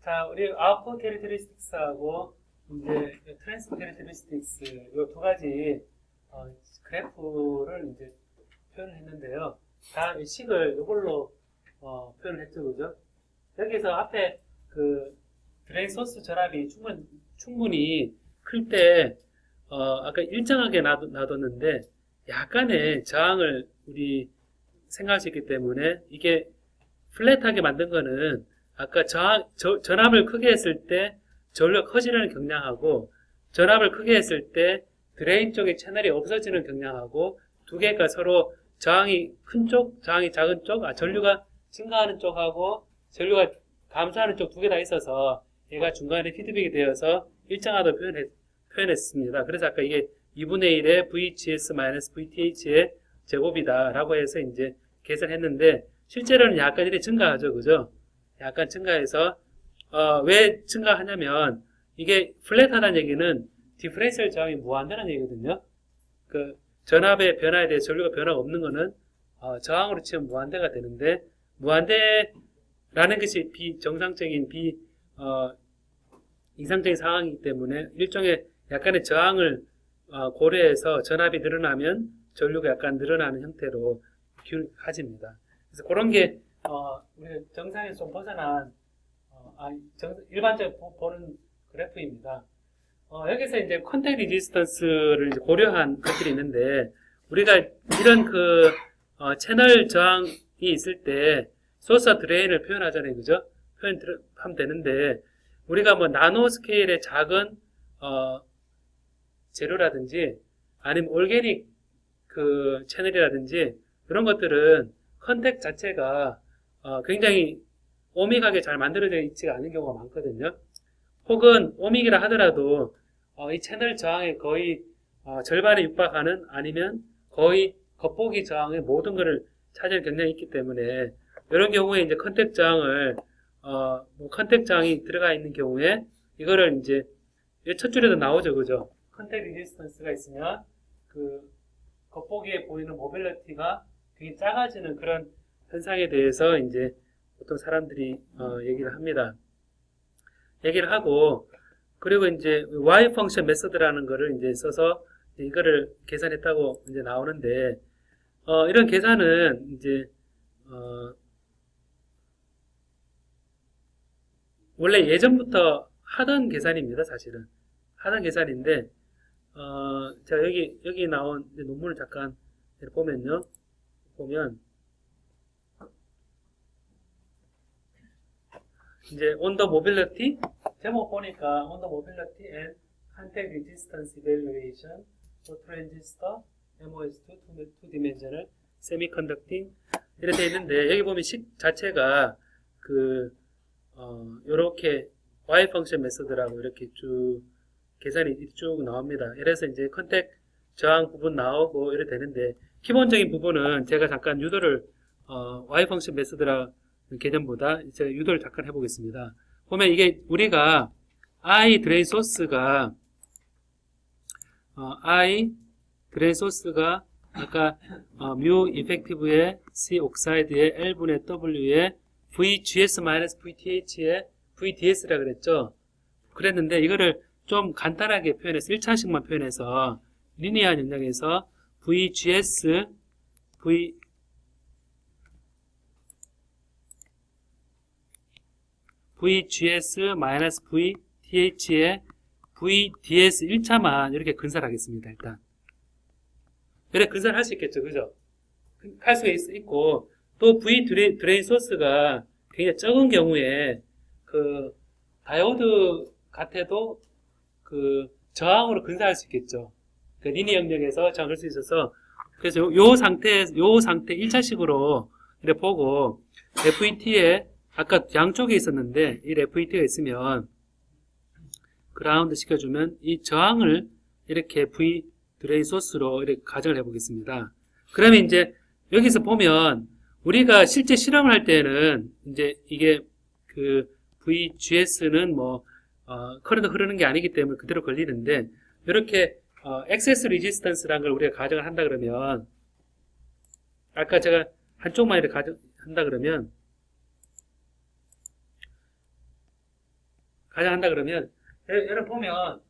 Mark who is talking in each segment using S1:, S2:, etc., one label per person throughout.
S1: 자, 우리 아웃풋 캐릭터리스틱스하고 이제 트랜스퍼 캐릭터리스틱스 이 두 가지 그래프를 이제 표현을 했는데요. 다 식을 이걸로 표현을 했죠, 그죠? 여기서 앞에 그 드레인 소스 전압이 충분히 클 때 아까 일정하게 놔뒀는데 약간의 저항을 우리 생각할 수 있기 때문에 이게 플랫하게 만든 거는 아까 전압을 크게 했을 때 전류가 커지는 경량하고 전압을 크게 했을 때 드레인 쪽에 채널이 없어지는 경량하고 두 개가 서로 저항이 큰 쪽, 저항이 작은 쪽, 전류가 증가하는 쪽하고 전류가 감소하는 쪽 두 개 다 있어서 얘가 중간에 피드백이 되어서 일정하다고 표현했습니다. 그래서 아까 이게 2분의 1의 VGS-VTH의 제곱이다 라고 해서 이제 계산했는데 실제로는 약간 이렇게 증가하죠. 그죠? 약간 증가해서 왜 증가하냐면 이게 플랫하다는 얘기는 디퍼런셜 저항이 무한대라는 얘기거든요. 그 전압의 변화에 대해 전류가 변화가 없는 거는 저항으로 치면 무한대가 되는데 무한대라는 것이 비정상적인 이상적인 상황이기 때문에 일종의 약간의 저항을 고려해서 전압이 늘어나면 전류가 약간 늘어나는 형태로 가집니다. 그래서 그런 게 우리 정상에서 좀 벗어난 일반적으로 보는 그래프입니다. 여기서 이제 컨택 리지스턴스를 이제 고려한 것들이 있는데 우리가 이런 채널 저항이 있을 때 소스와 드레인을 표현하잖아요, 그죠? 표현하면 되는데 우리가 뭐 나노 스케일의 작은 재료라든지 아니면 올게닉 채널이라든지 이런 것들은 컨택 자체가 굉장히 오믹하게 잘 만들어져 있지가 않은 경우가 많거든요. 혹은 오믹이라 하더라도 이 채널 저항의 거의 절반에 육박하는 아니면 거의 겉보기 저항의 모든 것을 차지하는 경향이 있기 때문에 이런 경우에 이제 컨택 저항이 들어가 있는 경우에 이거를 이제 첫 줄에도 나오죠, 그죠? 컨택 리지스턴스가 있으면 그 겉보기에 보이는 모빌리티가 굉장히 작아지는 그런 현상에 대해서 이제 보통 사람들이 얘기를 합니다. 얘기를 하고 그리고 이제 Y 펑션 메서드라는 거를 이제 써서 이거를 계산했다고 이제 나오는데 이런 계산은 이제 원래 예전부터 하던 계산입니다. 사실은 하던 계산인데 자 여기 나온 논문을 잠깐 보면 이제 on the mobility 제목 보니까 on the mobility and contact resistance evaluation for transistor MOS2 two-dimensional semiconducting 이렇게 되어 있는데 여기 보면 식 자체가 요렇게 Y 펑션 메소드라고 이렇게 쭉 계산이 쭉 나옵니다. 이래서 이제 컨택 저항 부분 나오고 이렇게 되는데 기본적인 부분은 제가 잠깐 유도를 Y 펑션 메소드라 개념보다 제가 유도를 잠깐 해보겠습니다. 보면 이게 우리가 I 드레인 소스가 아까 뮤 이펙티브의 C 옥사이드의 L분의 W의 VGS-VTH의 VDS라 그랬죠. 그랬는데 이거를 좀 간단하게 표현해서 1차식만 표현해서 리니어 영역에서 VGS-VTH의 VDS 1차만 이렇게 근살하겠습니다. 일단 이렇게 근살할 수 있겠죠, 그죠? 할 수 있고 또 V 드레인 소스가 굉장히 적은 경우에 다이오드 같아도 저항으로 근사할 수 있겠죠. 리니어 영역에서 저항할 수 있어서 그래서 요 상태 1차식으로 이렇게 보고 FET에 아까 양쪽에 있었는데 이 FET가 있으면 그라운드 시켜주면 이 저항을 이렇게 V 드레인 소스로 이렇게 가정을 해보겠습니다. 그러면 이제 여기서 보면 우리가 실제 실험을 할 때는 이제 이게 VGS는 커런트 흐르는 게 아니기 때문에 그대로 걸리는데 이렇게 액세스 리지스턴스라는 걸 우리가 가정을 한다 그러면 아까 제가 한쪽만 이렇게 한다 그러면 가정한다 그러면 여러분 보면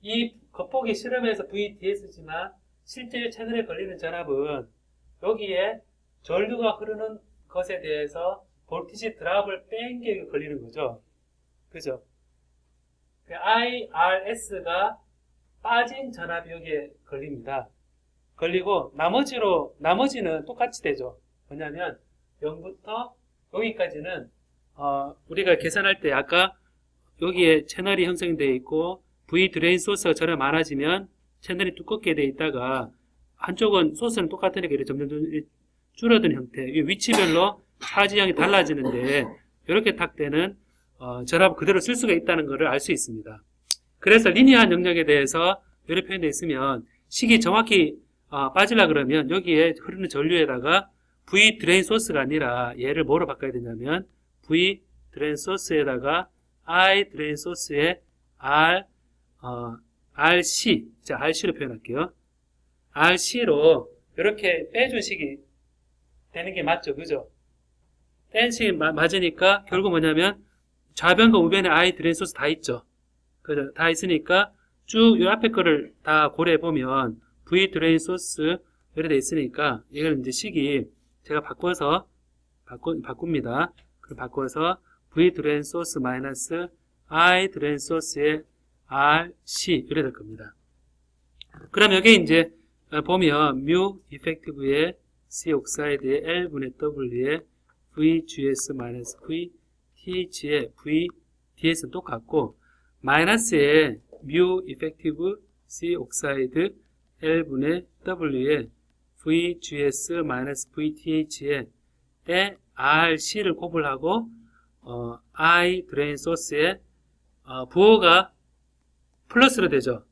S1: 이 겉보기 실험에서 VDS지만 실제 채널에 걸리는 전압은 여기에 전류가 흐르는 것에 대해서 볼티지 드랍을 뺀 게 걸리는 거죠. 그죠? IRS가 빠진 전압이 여기에 걸립니다. 걸리고 나머지는 똑같이 되죠. 뭐냐면 0부터 여기까지는 우리가 계산할 때 아까 여기에 채널이 형성되어 있고 V 드레인 소스가 전혀 많아지면 채널이 두껍게 되어 있다가 한쪽은 소스는 똑같으니까 이렇게 점점 줄어드는 형태. 이 위치별로 파지형이 달라지는데 이렇게 딱 되는 전압을 그대로 쓸 수가 있다는 것을 알 수 있습니다. 그래서 리니어한 영역에 대해서 이렇게 표현되어 있으면 식이 정확히 빠지려 그러면 여기에 흐르는 전류에다가 V 드레인 소스가 아니라 얘를 뭐로 바꿔야 되냐면 V 드레인 소스에다가 I 드레인 소스에 RC, 자, RC로 표현할게요. RC로 이렇게 빼준 식이 되는 게 맞죠, 그죠? 뺀 식이 맞으니까 결국 뭐냐면 좌변과 우변에 I 드레인 소스 다 있죠. 그죠? 다 있으니까 쭉 이 앞에 거를 다 고려해보면 V 드레인 소스 이렇게 돼 있으니까 이걸 이제 식이 제가 바꿔서 바꿉니다. 그럼 바꿔서 V 드레인 소스 마이너스 I 드레인 소스의 RC 이렇게 될 겁니다. 그럼 여기 이제 보면 뮤 이펙티브의 C 옥사이드의 L분의 W의 VGS 마이너스 VTH의 VDS는 똑같고 마이너스의 뮤 이펙티브 C 옥사이드 L분의 W의 VGS 마이너스 VTH의 RC를 곱을하고 I 드레인 소스의 부호가 플러스로 되죠.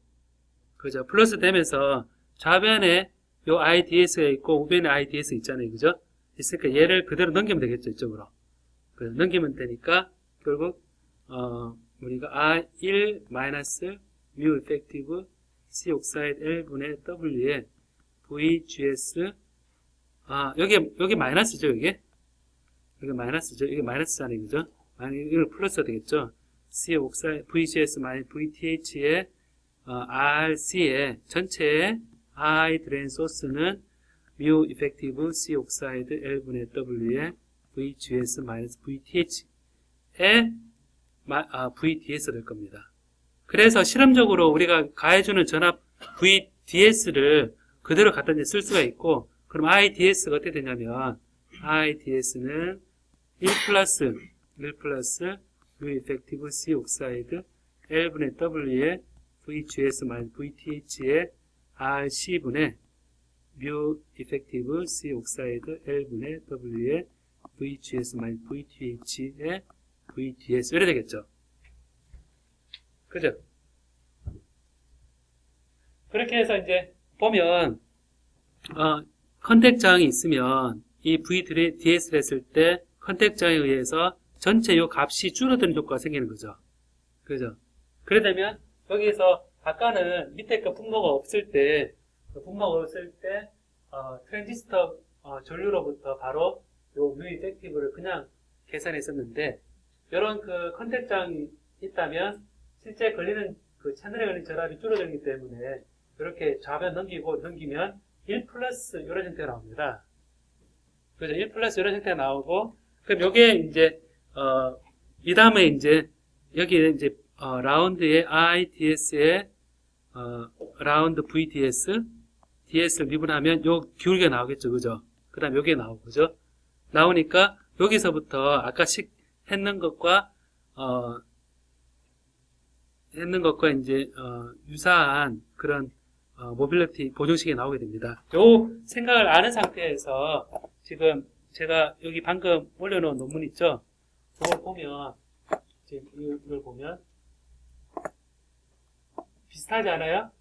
S1: 그죠? 플러스 되면서 좌변에 요 IDS가 있고 우변에 IDS 있잖아요. 그죠? 있으니까 얘를 그대로 넘기면 되겠죠. 이쪽으로. 그래서 넘기면 되니까 결국 우리가 R1 마이너스 뮤 이펙티브 C 옥사이드 L분의 W의 VGS 여기 마이너스죠. 여기 마이너스죠. 이게 마이너스잖아요. 그죠? 이걸 플러스가 되겠죠. C 옥사이드 VGS 마이너스 VTH의 RC의 전체의 I 드레인 소스는 뮤 이펙티브 C 옥사이드 L분의 W의 VGS 마이너스 VTH의 VDS 될 겁니다. 그래서 실험적으로 우리가 가해주는 전압 VDS를 그대로 갖다 쓸 수가 있고, 그럼 IDS가 어떻게 되냐면 IDS는 1 플러스 뮤 이펙티브 C 옥사이드 L분의 W의 VGS 마이너스 VTH의 RC분의 뮤 이펙티브 C 옥사이드 L분의 W의 VGS 마이너스 VTH의 VDS 이래 되겠죠. 그죠? 그렇게 해서 이제 보면 컨택 저항이 있으면 이 VDS를 했을 때 컨택 저항에 의해서 전체 요 값이 줄어드는 효과가 생기는 거죠. 그죠? 그래 되면 여기서 아까는 밑에 거 분모가 없을 때 트랜지스터 전류로부터 바로 요 뮤 이펙티브를 그냥 계산했었는데, 이런 그 컨택 저항이 있다면 실제 걸리는 그 채널에 걸리는 전압이 줄어들기 때문에 이렇게 좌변 넘기면 1 플러스 이런 형태가 나옵니다. 그죠? 1 플러스 이런 형태가 나오고, 그럼 요게 이제 이 다음에 이제 여기에 이제 라운드의 IDS의 라운드 VDS DS를 미분하면 요 기울기가 나오겠죠. 그죠? 그 다음 요게 나오고, 그죠? 나오니까 여기서부터 아까 했는 것과 이제 유사한 그런 모빌리티 보정식이 나오게 됩니다. 요 생각을 아는 상태에서 지금 제가 여기 방금 올려놓은 논문 있죠? 그걸 보면 지금 이걸 보면 비슷하지 않아요?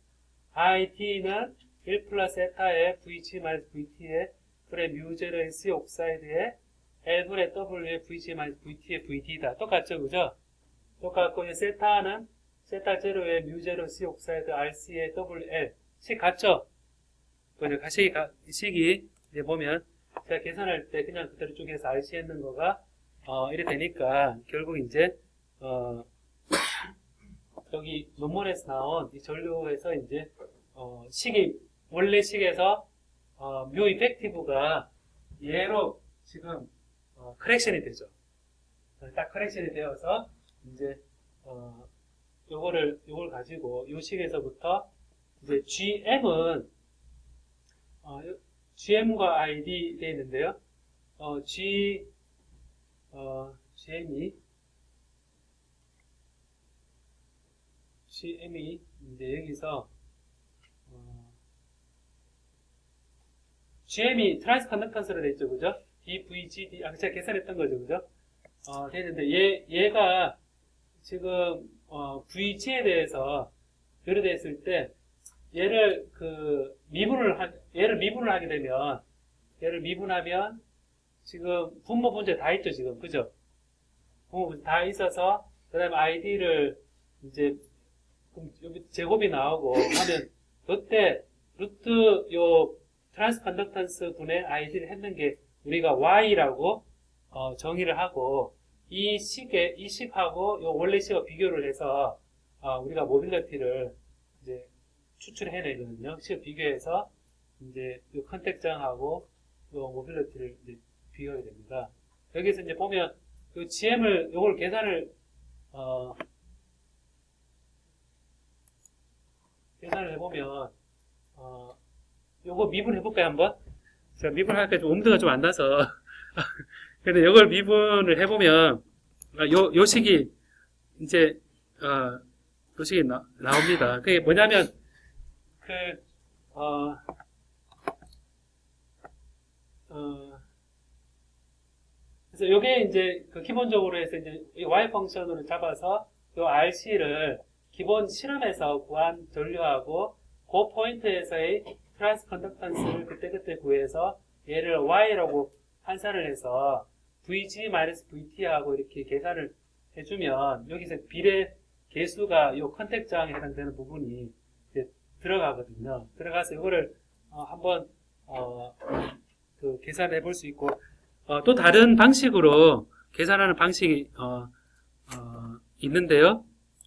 S1: IT는 1 플러스 에타의 VG 마이너스 VT의 그래 뮤제로의 C 옥사이드의 L분의 W의 VG 마이너스 VT의 VD다. 똑같죠? 그죠? 똑같고 세타는 세타 제로의 뮤제로 C 옥사이드 RC의 WL 식 같죠? 그죠? 식이 이제 보면 제가 계산할 때 그냥 그대로 쪼개서 RC 했는 거가 이래 되니까 결국 이제 여기 논문에서 나온 이 전류에서 이제 식이 원래 식에서 뮤 이펙티브가 얘로 지금 커렉션이 되죠. 딱 커렉션이 되어서 이제 요걸 가지고 요 식에서부터 이제 GM과 ID 되어 있는데요. GM이 이제 여기서 GM이 트랜스 컨덕턴스로 되어 있죠, 그죠? DVGD 제가 계산했던 거죠, 그죠? 되는데 얘가 지금 VG에 대해서 요리됐을 때 얘를 미분을 하게 되면 얘를 미분하면 지금 분모 분자 다 있죠, 지금, 그죠? 분모 분자 다 있어서 그다음에 ID를 이제 여기 제곱이 나오고 하면 이때 루트 요 트랜스 컨덕턴스 분의 ID를 했는 게 우리가 Y라고 정의를 하고 이 식하고 요 원래 식하고 비교를 해서 우리가 모빌리티를 이제 추출해내거든요. 식 비교해서 이제 요 컨택장하고 요 모빌리티를 이제 비교하게 됩니다. 여기서 이제 보면 요 GM을 요걸 계산을 해보면 요거 미분해볼까요, 한번? 제가 미분하니까 좀 엄두가 좀 안 나서. 근데 요걸 미분을 해보면, 요 식이, 이제, 요 식이 나옵니다. 그게 뭐냐면, 그래서 요게 이제, 기본적으로 해서 이제, y 펑션으로 잡아서, 요 RC를 기본 실험에서 구한 전류하고, 그 포인트에서의 트랜스 컨덕턴스를 그때그때 구해서 얘를 Y라고 환산을 해서 VG-VT하고 이렇게 계산을 해주면 여기서 비례 계수가 이 컨택장에 해당되는 부분이 이제 들어가거든요. 들어가서 이거를 한번 계산해 볼 수 있고 또 다른 방식으로 계산하는 방식이 있는데요.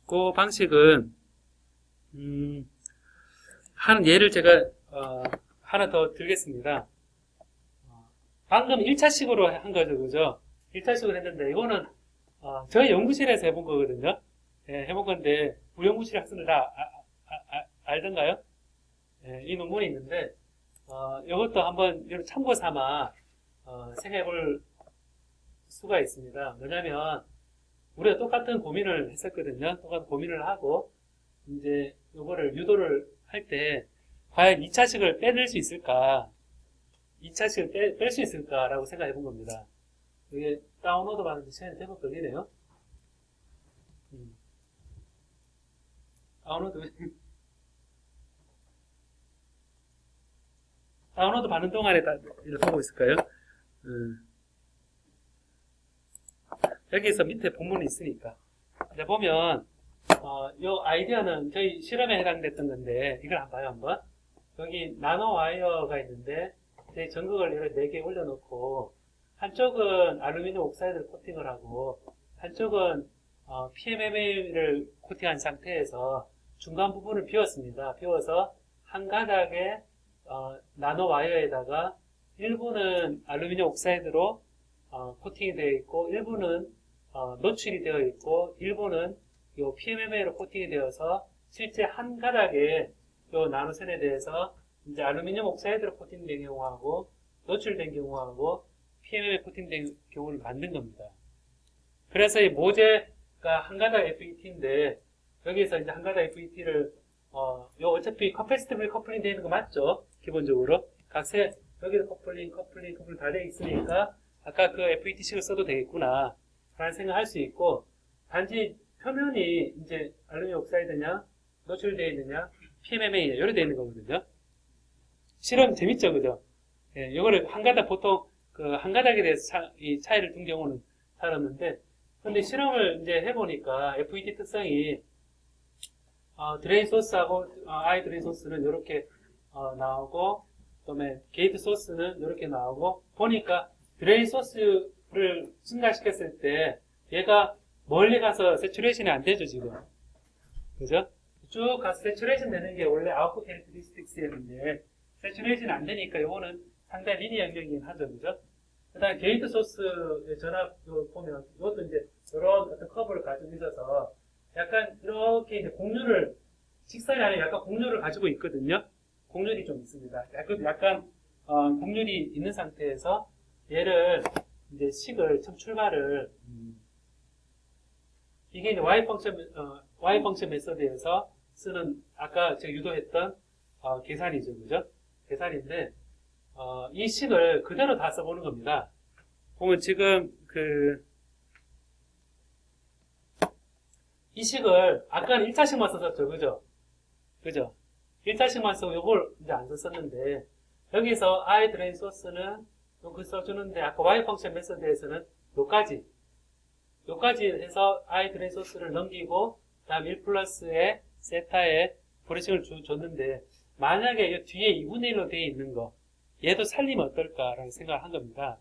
S1: 그 방식은 하는 예를 제가 하나 더 들겠습니다. 방금 1차식으로 한 거죠, 그죠? 1차식으로 했는데 이거는 저희 연구실에서 해본 거거든요. 예, 해본 건데 우리 연구실 학생들 다 알던가요? 예, 이 논문이 있는데 이것도 한번 참고 삼아 생각해 볼 수가 있습니다. 뭐냐면 우리가 똑같은 고민을 했었거든요. 똑같은 고민을 하고 이제 요거를 유도를 할 때 과연 2차식을 빼낼 수 있을까? 2차식을 뺄 수 있을까라고 생각해 본 겁니다. 이게 다운로드 받는데 시간이 제법 걸리네요. 다운로드 받는 동안에 이렇게 보고 있을까요? 여기서 밑에 본문이 있으니까. 이제 보면 요 아이디어는 저희 실험에 해당됐던 건데 이걸 한번 봐요, 한번. 여기 나노 와이어가 있는데 저희 전극을 이렇게 4개 올려놓고 한쪽은 알루미늄 옥사이드를 코팅을 하고 한쪽은 PMMA를 코팅한 상태에서 중간 부분을 비웠습니다. 비워서 한 가닥의 나노 와이어에다가 일부는 알루미늄 옥사이드로 코팅이 되어 있고 일부는 노출이 되어 있고 일부는 요 PMMA로 코팅이 되어서 실제 한 가닥의 요 나노선에 대해서 이제 알루미늄 옥사이드로 코팅된 경우하고 노출된 경우하고 PMMA 코팅된 경우를 만든 겁니다. 그래서 이 모재가 한 가닥 FET인데 여기서 이제 한 가닥 FET를 요 어차피 커패시티블 커플링 되어 있는 거 맞죠? 기본적으로 각세 여기도 커플링 다 되어 있으니까 아까 그 FET식을 써도 되겠구나 라는 생각할 수 있고 단지 표면이 이제 알루미늄 옥사이드냐 노출되어 있느냐 PMMA냐 이렇게 되어 있는 거거든요. 실험 재밌죠, 그죠? 예, 요거를 한 가닥 보통 한 가닥에 대해서 이 차이를 둔 경우는 잘 없는데 근데 실험을 이제 해보니까 FET 특성이 드레인 소스하고 아이 드레인 소스는 이렇게 나오고 그다음에 게이트 소스는 이렇게 나오고 보니까 드레인 소스를 증가시켰을 때 얘가 멀리 가서 세츄레이션이 안 되죠, 지금. 그죠? 쭉 가서 세츄레이션 되는 게 원래 아웃풋 캐릭터리스틱스였는데 세츄레이션 안 되니까 요거는 상당히 리니어 영역이긴 하죠, 그죠? 그 다음에 게이트 소스의 전압 보면 이것도 이제 이런 어떤 커브를 가지고 있어서 약간 이렇게 이제 공률을 직선이 아니라 약간 공률을 가지고 있거든요. 공률이 좀 있습니다. 약간 공률이 있는 상태에서 얘를 이제 식을 처음 출발을 이게 이제 y 펑션 메서드에서 쓰는 아까 제가 유도했던 계산이죠, 그죠? 계산인데 이 식을 그대로 다 써보는 겁니다. 보면 지금 이 식을 아까는 1차식만 썼었죠, 그죠? 그죠? 1차식만 쓰고 이걸 이제 안 썼었는데 여기서 I drain source는 그 써주는데 아까 y 펑션 메서드에서는 요까지 해서 I drain source를 넘기고 다음 1 플러스에 세타에 브러싱을 줬는데 만약에 이 뒤에 2분의 1로 되어 있는 거 얘도 살리면 어떨까라는 생각을 한 겁니다.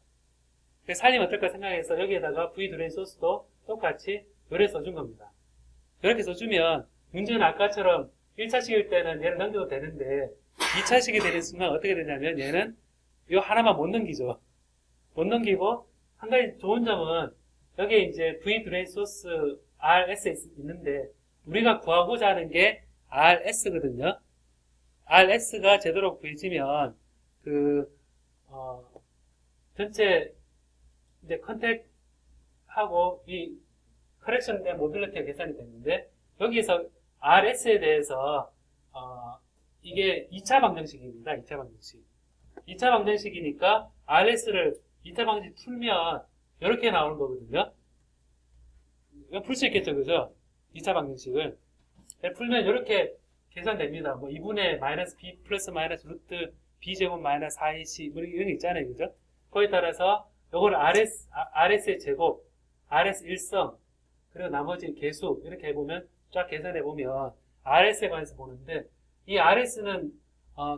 S1: 살리면 어떨까 생각해서 여기에다가 V drain source도 똑같이 요래 써준 겁니다. 이렇게 써주면 문제는 아까처럼 1차식일 때는 얘를 넘겨도 되는데 2차식이 되는 순간 어떻게 되냐면 얘는 이 하나만 못 넘기죠. 못 넘기고 한 가지 좋은 점은 여기에 이제 V drain source RS 있는데 우리가 구하고자 하는 게 RS거든요. RS가 제대로 구해지면 전체 이제 컨택하고 이 커렉션 된 모빌리티가 계산이 됐는데 여기서 RS에 대해서 이게 2차 방정식입니다. 2차 방정식. 2차 방정식이니까 RS를 2차 방정식 풀면 이렇게 나오는 거거든요. 이거 풀 수 있겠죠, 그죠? 2차 방정식을 풀면 이렇게 계산됩니다. 뭐 2분의 마이너스 B 플러스 마이너스 루트 B제곱 마이너스 4AC 뭐 이런 게 있잖아요, 그죠? 거기에 따라서 요걸 RS의 제곱, RS 일성 그리고 나머지 개수 이렇게 해보면 쫙 계산해보면 RS에 관해서 보는데 이 RS는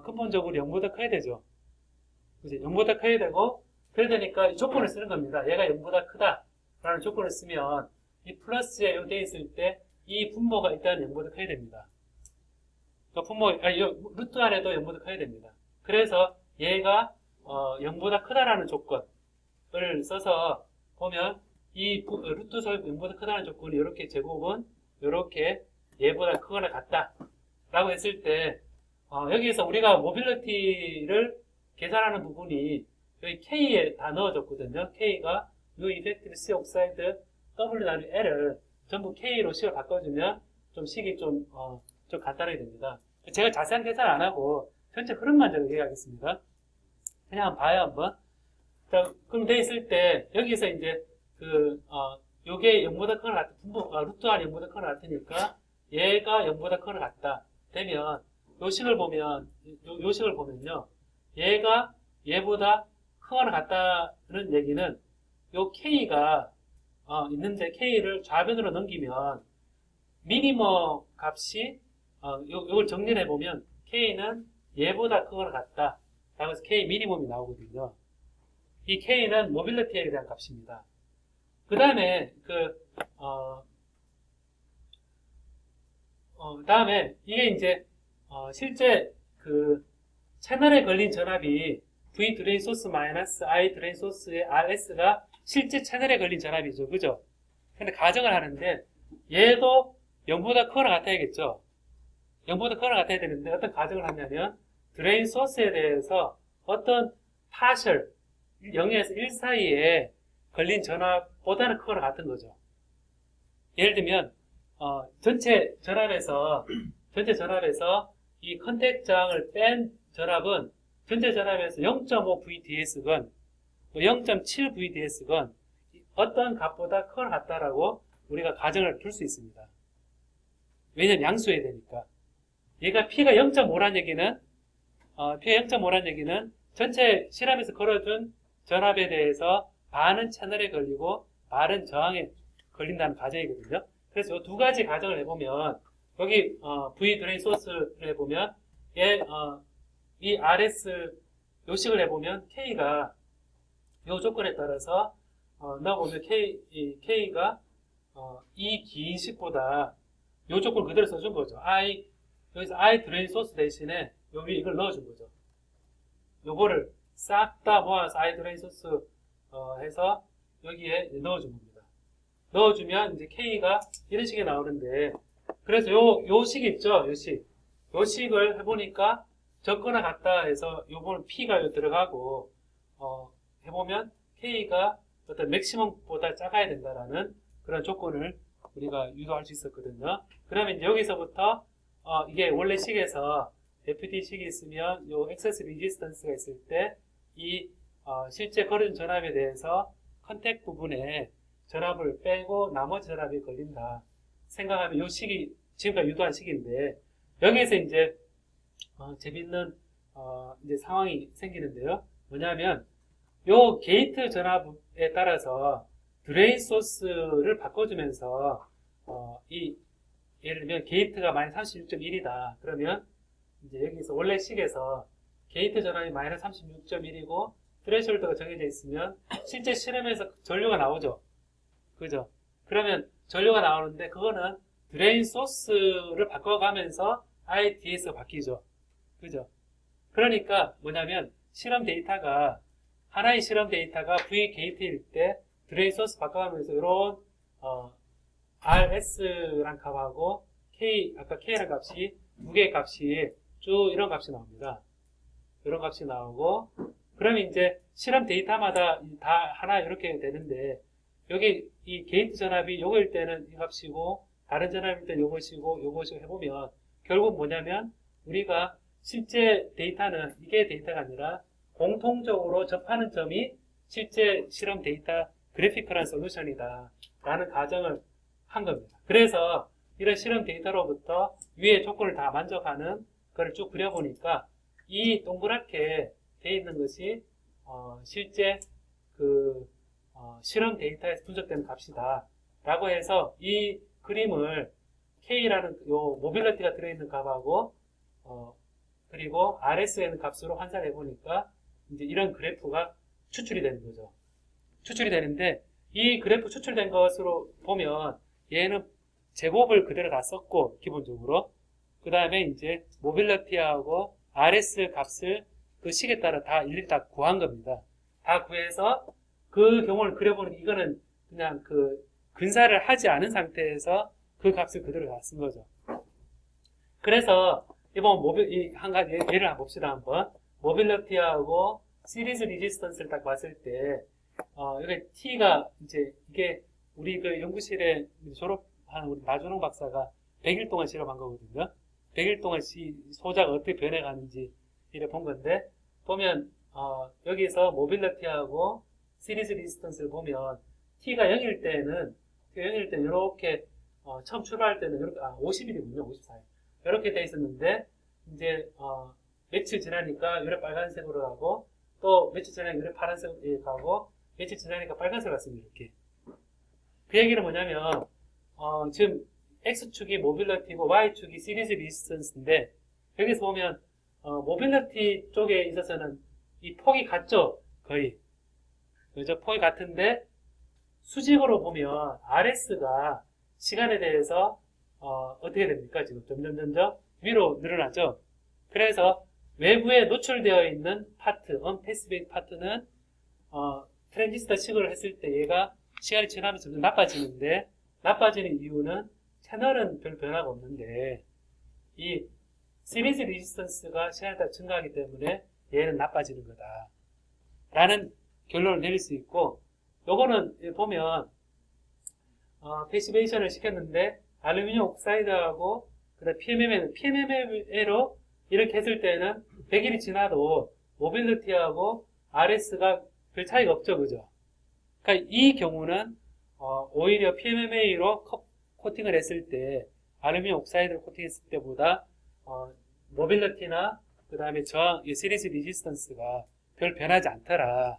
S1: 근본적으로 0보다 커야 되죠. 그죠? 0보다 커야 되고 그래야 되니까 이 조건을 쓰는 겁니다. 얘가 0보다 크다 라는 조건을 쓰면 이 플러스에 요 돼 있을 때 이 분모가 일단 0보다 커야 됩니다. 루트 안에도 0보다 커야 됩니다. 그래서 얘가 0보다 크다라는 조건을 써서 보면 이 루트 설 0보다 크다는 조건이 이렇게 제곱은 이렇게 얘보다 크거나 같다 라고 했을 때 여기에서 우리가 모빌리티를 계산하는 부분이 여기 K에 다 넣어줬거든요. K가 U 이펙티브 C 옥사이드 W 나누기 L을 전부 K로 식을 바꿔주면 좀 식이 좀 간단하게 됩니다. 제가 자세한 계산 안 하고 전체 흐름만 제가 얘기하겠습니다. 그냥 한번 봐요, 한번. 자, 그럼 돼 있을 때 여기서 이제 요게 0보다 크거나 같다. 루트 안이 0보다 크거나 같으니까 얘가 0보다 크거나 같다. 되면 요 식을 보면요. 얘가 얘보다 크거나 같다는 얘기는 요 K가 있는데 K를 좌변으로 넘기면 미니멈 값이 요걸 정리를 해보면 K는 얘보다 크거나 같다. 라고 해서 K 미니멈이 나오거든요. 이 K는 모빌리티에 대한 값입니다. 그 다음에 다음에 이게 이제 실제 채널에 걸린 전압이 V 드레인 소스 마이너스 I 드레인 소스의 RS가 실제 채널에 걸린 전압이죠, 그죠? 근데 가정을 하는데 얘도 0보다 크거나 같아야겠죠. 0보다 크거나 같아야 되는데 어떤 가정을 하냐면 드레인 소스에 대해서 어떤 파셜 0에서 1 사이에 걸린 전압보다는 크거나 같은 거죠. 예를 들면 전체 전압에서 이 컨택 저항을 뺀 전압은 전체 전압에서 0.5 VDS건 0.7 VDS건 어떤 값보다 크거나 같다라고 우리가 가정을 둘 수 있습니다. 왜냐면 양수해야 되니까. 얘가 P가 0.5란 얘기는 전체 실험에서 걸어준 전압에 대해서 반은 채널에 걸리고 반은 저항에 걸린다는 가정이거든요. 그래서 이 두 가지 가정을 해보면 여기 V 드레인 소스를 해보면 이 RS 요식을 해보면 K가 이 조건에 따라서 넣어보면 K가 이 긴 식보다 요 조건 그대로 써준 거죠. 여기서 I 드레인 소스 대신에 여기 이걸 넣어준 거죠. 요거를 싹 다 모아서 I 드레인 소스 해서 여기에 넣어준 겁니다. 넣어주면 이제 K가 이런 식이 나오는데, 그래서 요 식 있죠? 요 식을 해보니까 적거나 같다 해서 요거는 P가 요 들어가고, 해보면 K가 어떤 맥시멈보다 작아야 된다라는 그런 조건을 우리가 유도할 수 있었거든요. 그러면 이제 여기서부터, 이게 원래 식에서 FT 식이 있으면 요 액세스 리지스턴스가 있을 때 이 실제 걸어준 전압에 대해서 컨택 부분에 전압을 빼고 나머지 전압이 걸린다 생각하면 요 식이 지금까지 유도한 식인데, 여기에서 이제 재밌는 이제 상황이 생기는데요. 뭐냐면 요 게이트 전압에 따라서 드레인 소스를 바꿔주면서 예를 들면 게이트가 마이너스 36.1이다. 그러면 이제 여기서 원래 식에서 게이트 전압이 마이너스 36.1이고 트레이홀드가 정해져 있으면 실제 실험에서 전류가 나오죠. 그죠? 그러면 전류가 나오는데 그거는 드레인 소스를 바꿔가면서 IDS가 바뀌죠. 그죠? 그러니까 뭐냐면 하나의 실험 데이터가 V 게이트일 때 드레인 소스 바꿔가면서 이런 RS란 값하고 아까 K란 값이 두 개의 값이 쭉 이런 값이 나옵니다. 이런 값이 나오고, 그러면 이제 실험 데이터마다 다 하나 이렇게 되는데, 여기 이 게이트 전압이 요거일 때는 이 값이고, 다른 전압일 때는 요것이고 해보면, 결국 뭐냐면, 우리가 실제 데이터는 이게 데이터가 아니라, 공통적으로 접하는 점이 실제 실험 데이터 그래피컬한 솔루션이다 라는 가정을 한 겁니다. 그래서 이런 실험 데이터로부터 위의 조건을 다 만족하는 그걸 쭉 그려보니까 이 동그랗게 되어 있는 것이 실제 실험 데이터에서 분석되는 값이다 라고 해서 이 그림을 K라는 요 모빌리티가 들어있는 값하고 그리고 RS라는 값으로 환산해 보니까 이제 이런 그래프가 추출이 되는 거죠. 추출이 되는데 이 그래프 추출된 것으로 보면 얘는 제곱을 그대로 다 썼고 기본적으로 그 다음에 이제 모빌리티하고 RS 값을 그 식에 따라 다 일일이 다 구한 겁니다. 다 구해서 그 경우를 그려보는 이거는 그냥 근사를 하지 않은 상태에서 그 값을 그대로 다 쓴 거죠. 그래서 이번 한 가지 예를 한번 봅시다 한번. 모빌리티하고 시리즈 리지스턴스를 딱 봤을 때 이게 T가 이제 이게 우리 그 연구실에 졸업한 우리 나준홍 박사가 100일 동안 실험한 거거든요. 100일 동안 소자가 어떻게 변해가는지 이래 본 건데, 보면 여기서 모빌리티하고 시리즈 리지스턴스를 보면 T가 0일 때는 이렇게 처음 출발할 때는 이렇게 50일이군요. 54일 이렇게 돼 있었는데 이제 며칠 지나니까 이렇게 빨간색으로 가고 또 며칠 지나니까 이렇게 파란색으로 가고 며칠 지나니까 빨간색으로 갔습니다. 이렇게. 그 얘기는 뭐냐면 지금 X축이 모빌리티고 Y축이 시리즈 리지스턴스인데, 여기서 보면 모빌리티 쪽에 있어서는 이 폭이 같죠? 거의. 그죠? 폭이 같은데 수직으로 보면 RS가 시간에 대해서 어떻게 됩니까? 지금 점점 위로 늘어나죠? 그래서 외부에 노출되어 있는 파트, 언패시픽 파트는 트랜지스터 식을 했을 때 얘가 시간이 지나면서 점점 나빠지는데, 나빠지는 이유는 채널은 별 변화가 없는데 이 시리즈 리지스턴스가 시간에 따라 증가하기 때문에 얘는 나빠지는 거다 라는 결론을 내릴 수 있고, 요거는 보면 패시베이션을 시켰는데 알루미늄 옥사이드하고 그다음 PMMA로 이렇게 했을 때는 100일이 지나도 모빌리티하고 RS가 별 차이가 없죠. 그죠? 그러니까 이 경우는 오히려 PMMA로 코팅을 했을 때, 알루미늄 옥사이드를 코팅했을 때보다 모빌리티나 그 다음에 시리즈 리지스턴스가 별 변하지 않더라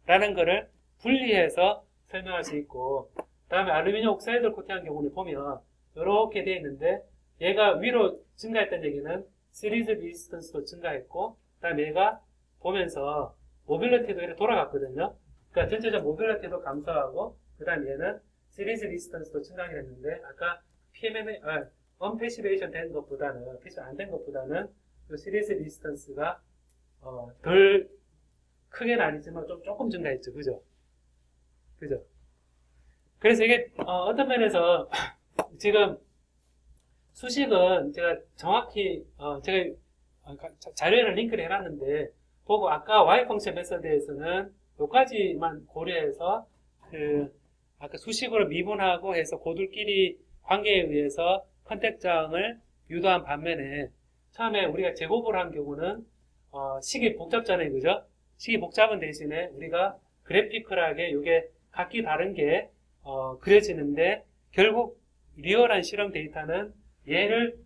S1: 라는 거를 분리해서 설명할 수 있고, 그 다음에 알루미늄 옥사이드를 코팅한 경우를 보면 이렇게 되어 있는데, 얘가 위로 증가했다는 얘기는 시리즈 리지스턴스도 증가했고, 그 다음에 얘가 보면서 모빌리티도 이렇게 돌아갔거든요. 그러니까 전체적 모빌리티도 감소하고, 그 다음에 얘는 시리즈 리지스턴스도 증가하게 됐는데, 아까 PMMA, 언패시베이션 된 것보다는, 패시브 안 된 것보다는 이 시리즈 리스턴스가 덜 크게는 아니지만 조금 증가했죠. 그죠? 그죠? 그래서 이게 어떤 면에서 지금 수식은 제가 정확히 제가 자료에는 링크를 해놨는데 보고 아까 Y 펑션 메서드에서는 요까지만 고려해서 아까 수식으로 미분하고 해서 고들끼리 관계에 의해서 컨택장을 유도한 반면에 처음에 우리가 제곱을 한 경우는 식이 복잡잖아요. 그죠? 식이 복잡은 대신에 우리가 그래피컬하게 이게 각기 다른 게 그려지는데 결국 리얼한 실험 데이터는 얘를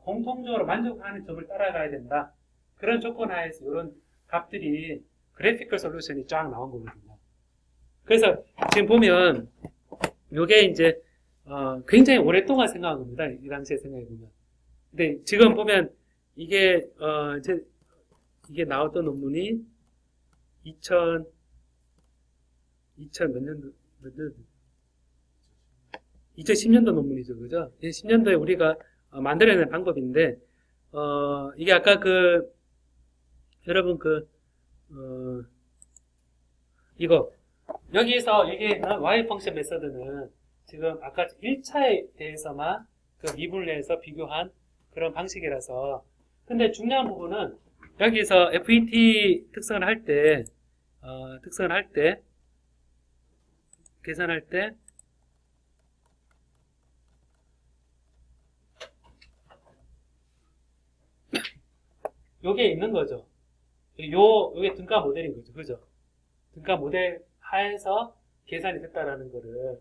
S1: 공통적으로 만족하는 점을 따라가야 된다. 그런 조건 하에서 이런 값들이 그래피컬 솔루션이 쫙 나온 거거든요. 그래서 지금 보면 이게 이제 굉장히 오랫동안 생각한 겁니다. 이 당시에 생각해 보면. 근데 지금 보면 이게 이게 나왔던 논문이 2000 몇 년도 2010년도 논문이죠. 그죠? 10년도에 우리가 만들어낸 방법인데 이게 아까 여러분 이거 여기서 얘기했던 Y 펑션 메서드는 지금 아까 1차에 대해서만 미분을 해서 비교한 그런 방식이라서 근데 중요한 부분은 여기서 FET 특성을 할 때 계산할 때 요게 있는 거죠. 요게 등가 모델인 거죠. 그죠? 등가 모델 하에서 계산이 됐다라는 거를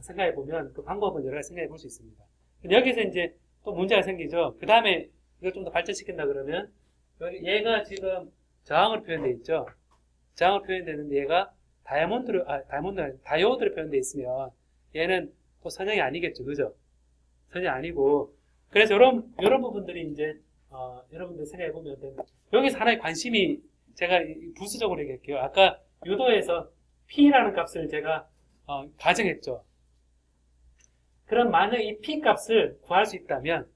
S1: 생각해 보면 그 방법은 여러 가지 생각해 볼 수 있습니다. 근데 여기서 이제 또 문제가 생기죠. 그 다음에 이걸 좀 더 발전시킨다 그러면 얘가 지금 저항으로 표현되어 있죠. 저항으로 표현되는데 얘가 다이오드로 표현되어 있으면 얘는 또 선형이 아니겠죠. 그죠? 선형이 아니고 그래서 이런 부분들이 이제 여러분들 생각해 보면 여기서 하나의 관심이 제가 부수적으로 얘기할게요. 아까 유도에서 P라는 값을 제가 가정했죠. 그럼 만약 이 P 값을 구할 수 있다면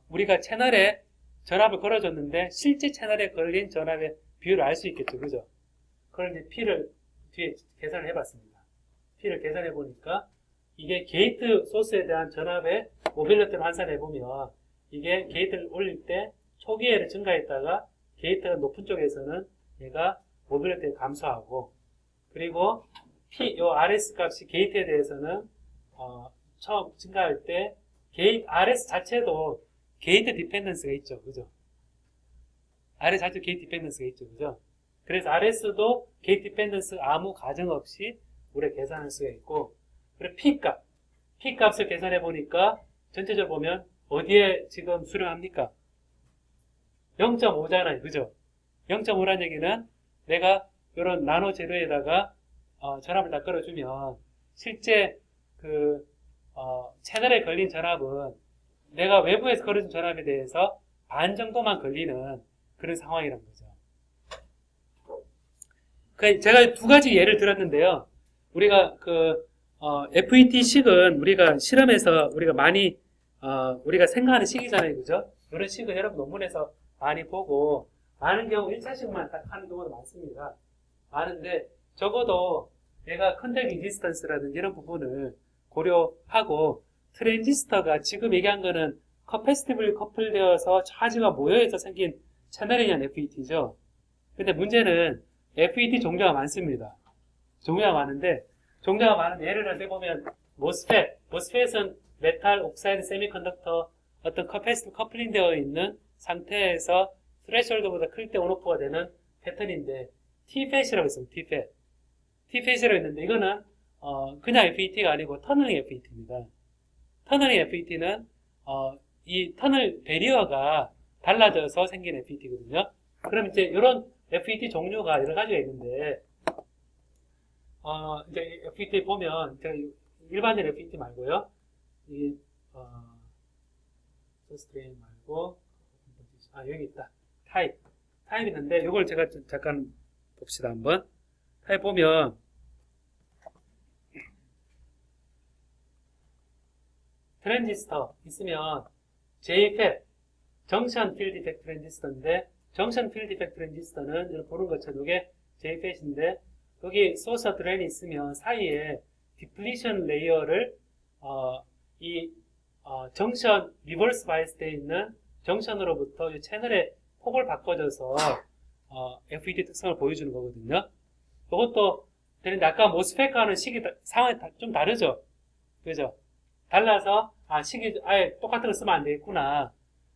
S1: 우리가 채널에 전압을 걸어줬는데 실제 채널에 걸린 전압의 비율을 알 수 있겠죠. 그죠? 그걸 이제 P를 뒤에 계산을 해봤습니다. P를 계산해 보니까 이게 게이트 소스에 대한 전압의 모빌리티를 환산해 보면 이게 게이트를 올릴 때 초기에는 증가했다가 게이트가 높은 쪽에서는 얘가 모빌리티를 감소하고 그리고 요 RS 값이 게이트에 대해서는 처음 증가할 때 RS 자체도 게이트 디펜던스가 있죠. 그죠? RS 자체 게이트 디펜던스가 있죠. 그죠? 그래서 RS도 게이트 디펜던스 아무 가정 없이 우리가 계산할 수가 있고 그리고 P 값을 계산해 보니까 전체적으로 보면 어디에 지금 수렴합니까? 0.5잖아요. 그죠? 0.5란 얘기는 내가 이런 나노 재료에다가 전압을 다 끌어주면 실제 채널에 걸린 전압은 내가 외부에서 걸어준 전압에 대해서 반 정도만 걸리는 그런 상황이란 거죠. 제가 두 가지 예를 들었는데요. 우리가 FET 식은 우리가 실험에서 우리가 많이 우리가 생각하는 식이잖아요. 그죠? 이런 식은 여러분 논문에서 많이 보고 많은 경우 1차식만 하는 경우도 많습니다. 많은데 적어도 내가 컨택 리지스턴스라든지 이런 부분을 고려하고 트랜지스터가 지금 얘기한 거는 커패시티블리 커플되어서 차지가 모여서 생긴 채널에 의한 FET죠. 근데 문제는 FET 종류가 많습니다. 종류가 많은데 예를 들어서 보면 모스펫은 메탈 옥사이드 세미컨덕터 어떤 커패시티블 커플링 되어 있는 상태에서 스레셜드보다 클 때 온오프가 되는 패턴인데 T-FET이라고 있습니다. T-FET이라고 있는데 이거는 그냥 FET가 아니고 터널링 FET입니다. 터널링 FET는 이 터널 베리어가 달라져서 생긴 FET거든요. 그럼 이제 이런 FET 종류가 여러 가지가 있는데 이제 FET 보면 제가 일반적인 FET 말고요. 이 소스트레인 말고 여기 있다. 타입 있는데 이걸 제가 잠깐 봅시다 한번. 타입 보면 트랜지스터 있으면 JFET, 정션 필드 이펙트 트랜지스터인데, 정션 필드 이펙트 트랜지스터는 이렇게 보는 것처럼 이게 JFET인데, 여기 소스 드레인이 있으면 사이에 디플리션 레이어를 정션 리버스 바이스 되어 있는 정션으로부터 이 채널의 폭을 바꿔줘서 FET 특성을 보여주는 거거든요. 이것도 되는데 아까 모스펫과는 상황이 좀 다르죠. 그죠? 달라서 식이 아예 똑같은 걸 쓰면 안 되겠구나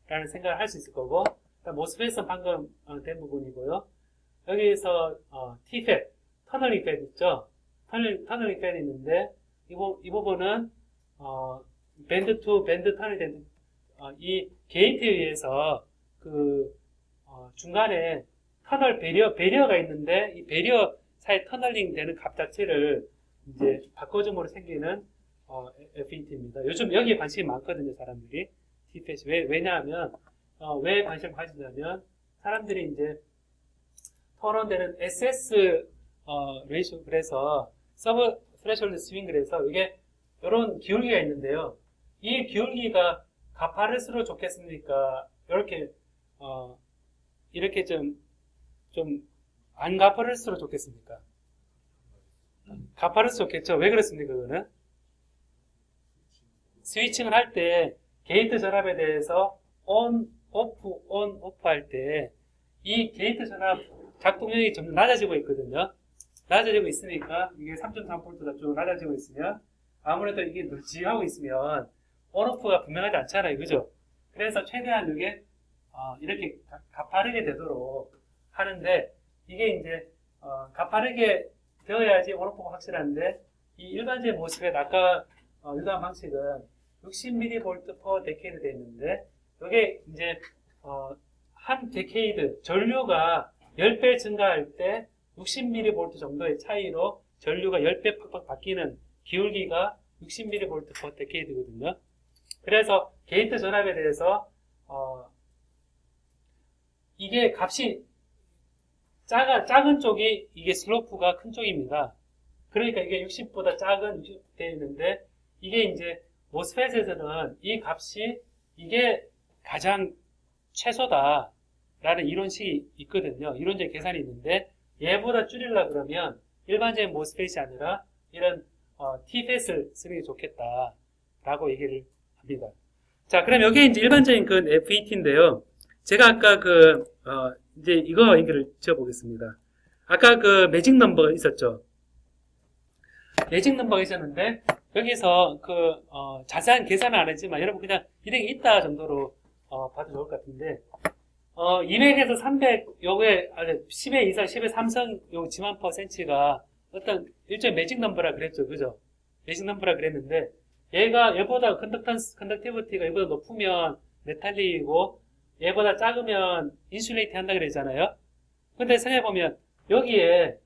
S1: 라는 생각을 할 수 있을 거고, 모스펫은 방금 된 부분이고요. 여기서 T-FET, 터널링 팻 있죠? 터널링 팻이 있는데 이 부분은 밴드 투 밴드 터널이 되는 이 게이트에 의해서 중간에 터널 배리어가 있는데 이 배리어 사이 터널링 되는 값 자체를 이제 바꿔줌으로 생기는 FET입니다. 요즘 여기에 관심이 많거든요, 사람들이. T-FET. 왜냐하면 왜 관심을 가지냐면 사람들이 이제 토론되는 SS 레이쇼, 그래서 서브 스레셜드 스윙, 그래서 이게 이런 기울기가 있는데요. 이 기울기가 가파를수록 좋겠습니까? 이렇게 좀 안 가파를수록 좋겠습니까? 가파를수록 좋겠죠? 왜 그렇습니까? 그거는 스위칭을 할 때 게이트 전압에 대해서 온, 오프 할 때 이 게이트 전압 작동력이 점점 낮아지고 있거든요. 낮아지고 있으니까 이게 3.3V가 쭉 낮아지고 있으면 아무래도 이게 늘지하고 있으면 온오프가 분명하지 않잖아요. 그죠? 그래서 최대한 이게 이렇게 가파르게 되도록 하는데, 이게 이제 가파르게 되어야지 온오프가 확실한데, 이 일반적인 모습에 아까 유도한 방식은 60mV per decade 되어 있는데, 이게 이제 한 데케이드 전류가 10배 증가할 때 60mV 정도의 차이로 전류가 10배 팍팍 바뀌는 기울기가 60mV per decade거든요. 그래서 게이트 전압에 대해서 이게 값이 작은 쪽이 이게 슬로프가 큰 쪽입니다. 그러니까 이게 60보다 작은 60 되어 있는데, 이게 이제 모스펫에서는 이 값이 이게 가장 최소다라는 이론식이 있거든요. 이론적 계산이 있는데, 얘보다 줄이려 그러면 일반적인 모스펫이 아니라 이런 T-FET을 쓰는 게 좋겠다라고 얘기를 합니다. 자, 그럼 여기에 이제 일반적인 그 FET인데요. 제가 아까 이제 이거 얘기를 지어보겠습니다. 아까 그 매직 넘버가 있었죠. 매직 넘버가 있었는데, 여기서 자세한 계산은 안 했지만, 여러분 그냥 이런 게 있다 정도로 봐도 좋을 것 같은데, 200에서 300, 요게 10의 2성, 10의 3성 요 지만 퍼센치가 어떤 일종의 매직 넘버라 그랬죠. 그죠? 매직 넘버라 그랬는데, 얘보다 컨덕티비티가 얘보다 높으면 메탈릭이고, 얘보다 작으면 인슐레이팅 한다 그랬잖아요. 근데 생각해보면, 여기에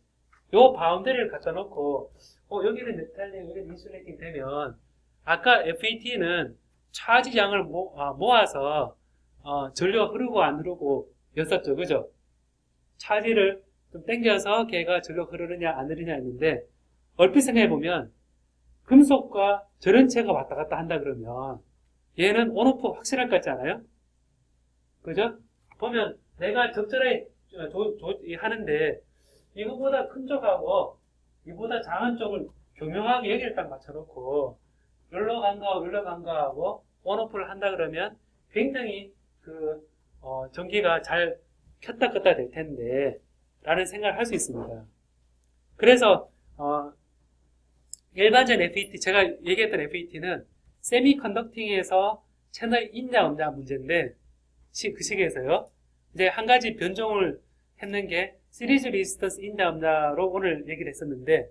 S1: 요 바운더리를 갖다 놓고, 여기는 메탈릭, 여기는 인슐레이팅 되면, 아까 FET는 차지 양을 모아서, 전류가 흐르고 안 흐르고 였었죠. 그죠? 차지를 좀 당겨서 걔가 전류가 흐르느냐 안 흐르느냐 했는데, 얼핏 생각해보면, 금속과 전원체가 왔다 갔다 한다 그러면, 얘는 온오프 확실할 것 같지 않아요? 그죠? 보면, 내가 적절하게 하는데, 이거보다 큰 쪽하고, 이보다 작은 쪽을 교묘하게 여기를 딱 맞춰놓고, 여기로 간거하고, 온오프를 한다 그러면, 굉장히 전기가 잘 켰다 껐다 될 텐데, 라는 생각을 할 수 있습니다. 그래서, 일반적인 FET, 제가 얘기했던 FET는 세미컨덕팅에서 채널이 있냐 없냐 문제인데, 그 시기에서요. 이제 한 가지 변종을 했는 게 시리즈 리지스턴스 있냐 없냐로 오늘 얘기를 했었는데,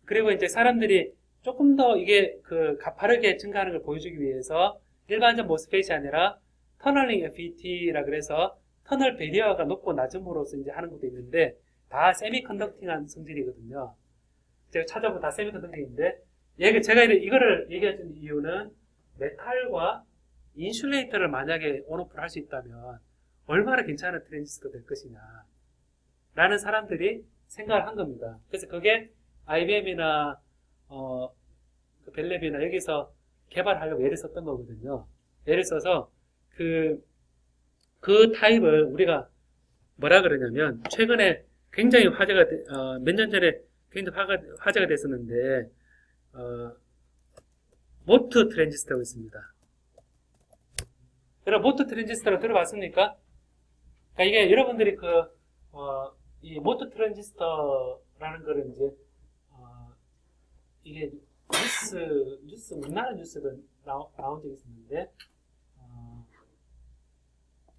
S1: 그리고 이제 사람들이 조금 더 이게 가파르게 증가하는 걸 보여주기 위해서 일반적 모스펫이 아니라 터널링 FET라 그래서 터널 배리어가 높고 낮음으로써 이제 하는 것도 있는데, 다 세미컨덕팅한 성질이거든요. 제가 찾아보면 다 세미컨덕팅인데, 제가 이거를 얘기해준 이유는 메탈과 인슐레이터를 만약에 온오프를 할 수 있다면 얼마나 괜찮은 트랜지스터가 될 것이냐 라는 사람들이 생각을 한 겁니다. 그래서 그게 IBM이나 벨랩이나 여기서 개발하려고 애를 썼던 거거든요. 애를 써서 그 타입을 우리가 뭐라 그러냐면 최근에 굉장히 몇 년 전에 굉장히 화제가 됐었는데 모트 트랜지스터가 있습니다. 여러분 모트 트랜지스터를 들어봤습니까? 그러니까 이게 여러분들이 이 모트 트랜지스터라는 거를 이제 이게 우리나라 뉴스가 나온 적이 있었는데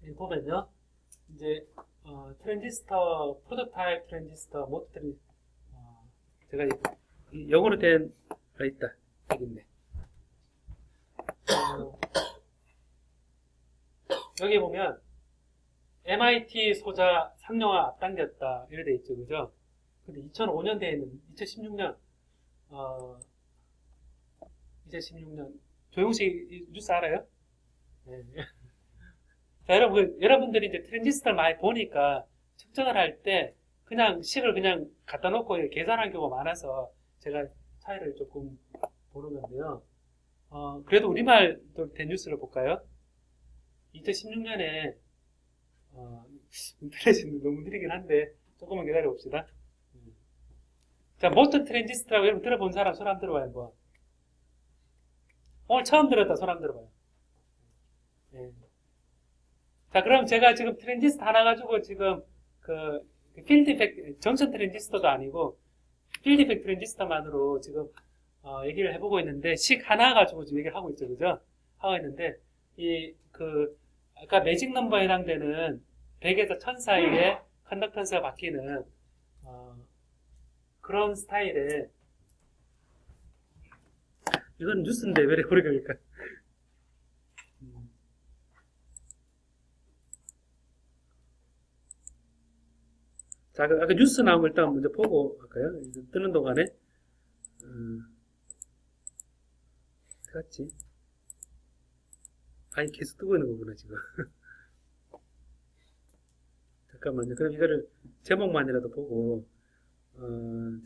S1: 여기 보면요 이제 트랜지스터 프로토타입 트랜지스터 모트 트랜지스터 제가 영어로 된 거 있다 여기 있네. 여기 보면 MIT 소자 상용화 앞당겼다 이렇게 돼 있죠, 그죠? 근데 2005년대에는 2016년 2016년 조용식 뉴스 알아요? 네. 자, 여러분들이 이제 트랜지스터를 많이 보니까 측정을 할 때 그냥 식을 그냥 갖다 놓고 계산한 경우가 많아서 제가 차이를 조금 보는 건데요. 그래도 우리말도 된 뉴스를 볼까요? 2016년에 인터넷이 너무 느리긴 한데 조금만 기다려 봅시다. 자, 모터 트랜지스터라고 여러분 들어본 사람 손 한번 들어봐요. 한번. 오늘 처음 들었다 손 한번 들어봐요. 네. 자, 그럼 제가 지금 트랜지스터 하나 가지고 지금 필드 이펙트 정션 트랜지스터도 아니고 필드 이펙트 트랜지스터만으로 지금 얘기를 해보고 있는데 식 하나 가지고 지금 얘기를 하고 있죠, 그죠? 하고 있는데 아까 매직 넘버에 해당되는 100에서 1000 사이에 컨덕턴스가 바뀌는 그런 스타일의 이건 뉴스인데 왜 이렇게 오래 걸릴까? 자, 아까 뉴스 나온 걸 일단 먼저 보고 할까요? 뜨는 동안에 어디 갔지? 아니 계속 뜨고 있는 거구나 지금. 잠깐만요. 그럼 이거를 제목만이라도 보고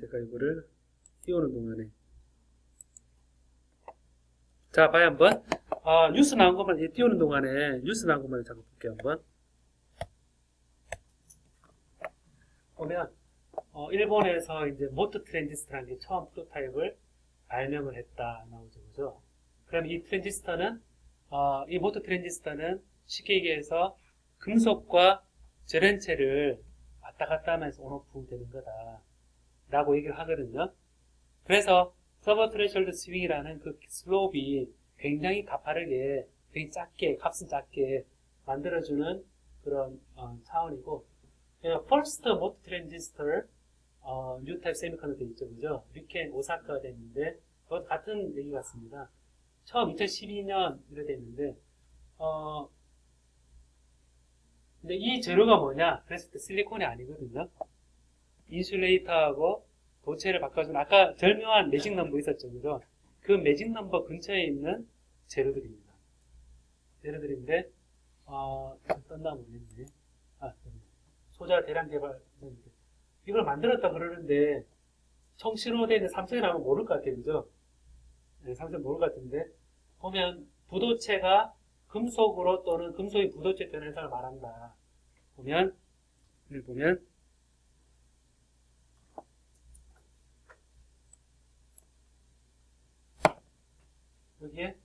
S1: 제가 이거를 띄우는 동안에 자 봐요 한번. 뉴스 나온 것만 띄우는 동안에 뉴스 나온 것만 잠깐 볼게요 한번. 보면 일본에서 이제 모토 트랜지스터라는 게 처음 프로타입을 발명을 했다 나오죠, 그죠? 그럼 이 트랜지스터는 이 모토 트랜지스터는 쉽게 얘기해서 금속과 절연체를 왔다 갔다 하면서 온오프 되는 거다 라고 얘기를 하거든요. 그래서 서버 트레셜드 스윙이라는 그 슬롭이 굉장히 가파르게 되게 작게 값은 작게 만들어주는 그런 차원이고, 퍼스트 모토 트랜지스터 뉴 타입 세미컨덕터 있죠, 그죠? 리켄 오사카가 됐는데 그것도 같은 얘기 같습니다. 처음 2012년 이래 됐는데 근데 이 재료가 뭐냐? 그랬을 때 실리콘이 아니거든요. 인슐레이터하고 도체를 바꿔주는 아까 절묘한 매직 넘버 있었죠, 그죠? 그 매직 넘버 근처에 있는 재료들입니다. 재료들인데 떴나 모르겠네. 소자 대량 개발 이걸 만들었다 그러는데 청신호되어 있는 삼성이 나오면 모를 것 같아요, 그죠? 네, 삼성 모를 것 같은데 보면 부도체가 금속으로 또는 금속이 부도체 되는 현상을 말한다. 보면 여기에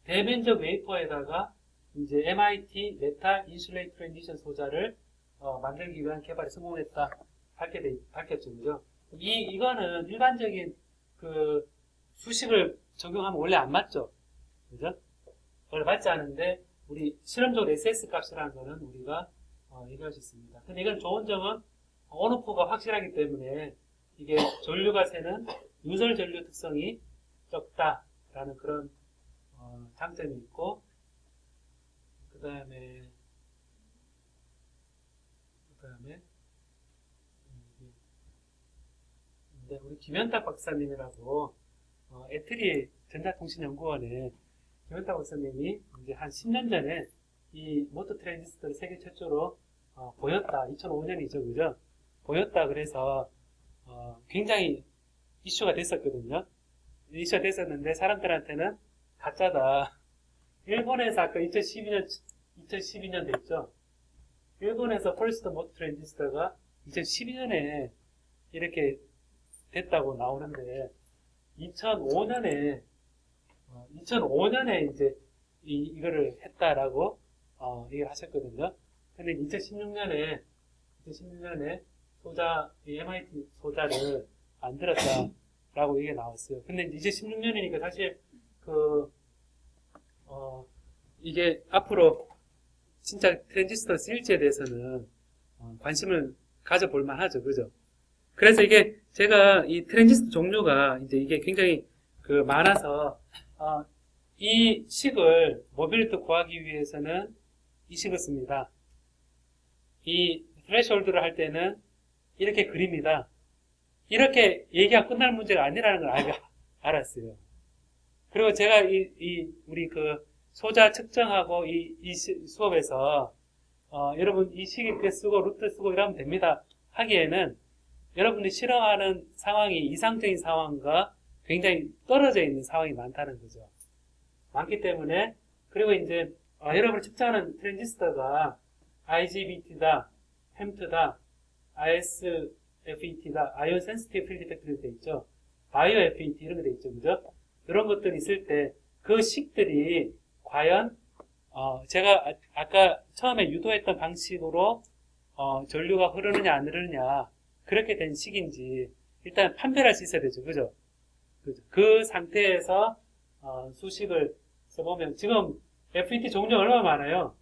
S1: 대면적 웨이퍼에다가 이제 MIT 메탈 인슐레이트 트랜지션 소자를 만들기 위한 개발에 성공했다 밝혔죠, 그죠? 이거는 일반적인 수식을 적용하면 원래 안 맞죠, 그죠? 원래 맞지 않은데 우리 실험적으로 SS 값이라는 거는 우리가 얘기할 수 있습니다. 근데 이건 좋은 점은 온오프가 확실하기 때문에 이게 전류가 새는 유설 전류 특성이 적다라는 그런 장점이 있고, 그 다음에 우리 김현탁 박사님이라고 애트리 전자통신연구원의 김현탁 박사님이 이제 한 10년 전에 이 모터 트랜지스터를 세계 최초로 보였다. 2005년이죠, 그죠? 보였다. 그래서 굉장히 이슈가 됐었거든요. 이슈가 됐었는데 사람들한테는 가짜다. 일본에서 아까 2012년 됐죠. 일본에서 퍼스트 모드 트랜지스터가 2012년에 이렇게 됐다고 나오는데 2005년에 이제 이거를 했다라고 얘기를 하셨거든요. 근데 2016년에 MIT 소자를 만들었다라고 얘기가 나왔어요. 근데 2016년이니까 사실 이게 앞으로 진짜 트랜지스터 쓰일지에 대해서는 관심을 가져볼 만하죠. 그죠? 그래서 이게 제가 이 트랜지스터 종류가 이제 이게 굉장히 많아서 이 식을 모빌리티 구하기 위해서는 이 식을 씁니다. 이 threshold를 할 때는 이렇게 그립니다. 이렇게 얘기가 끝날 문제가 아니라는 걸 알았어요. 그리고 제가 우리 소자 측정하고 이 수업에서 여러분 이 식이 이렇게 쓰고 루트 쓰고 이러면 됩니다 하기에는 여러분들이 싫어하는 상황이 이상적인 상황과 굉장히 떨어져 있는 상황이 많다는 거죠. 많기 때문에 그리고 이제 여러분이 측정하는 트랜지스터가 IGBT다, 햄트다, ISFET다, 아이온 센시티브 필드 이펙트로 되어 있죠. 바이오 FET 이런 게 되어 있죠. 그죠? 이런 것들이 있을 때 그 식들이 과연 제가 아까 처음에 유도했던 방식으로 전류가 흐르느냐 안 흐르느냐 그렇게 된 식인지 일단 판별할 수 있어야 되죠. 그죠? 그 상태에서 수식을 써보면 지금 FET 종류가 얼마나 많아요?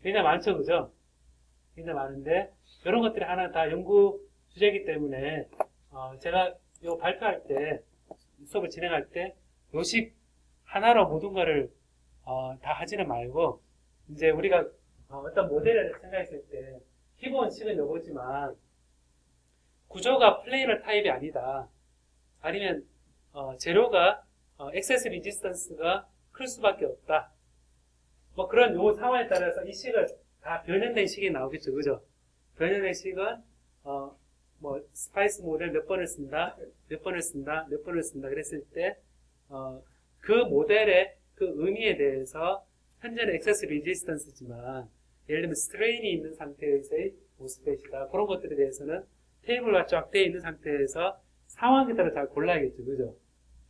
S1: 굉장히 많죠. 그죠? 굉장히 많은데 이런 것들이 하나 다 연구 주제이기 때문에 제가 이 발표할 때 수업을 진행할 때 요식 하나로 모든 거를 다 하지는 말고 이제 우리가 어떤 모델을 생각했을 때 기본 식은 요거지만 구조가 플레이너 타입이 아니다. 아니면 재료가 액세스 리지스턴스가 클 수밖에 없다. 뭐 그런 요 상황에 따라서 이 식을 다 변형된 식이 나오겠죠. 그죠? 변형된 식은 뭐 스파이스 모델 몇 번을 쓴다, 몇 번을 쓴다, 몇 번을 쓴다 그랬을 때 그 모델의 그 의미에 대해서 현재는 액세스 리지스턴스지만 예를 들면 스트레인이 있는 상태에서의 모스펫이다. 그런 것들에 대해서는 테이블과 쫙 되어 있는 상태에서 상황에 따라 잘 골라야겠죠. 그죠?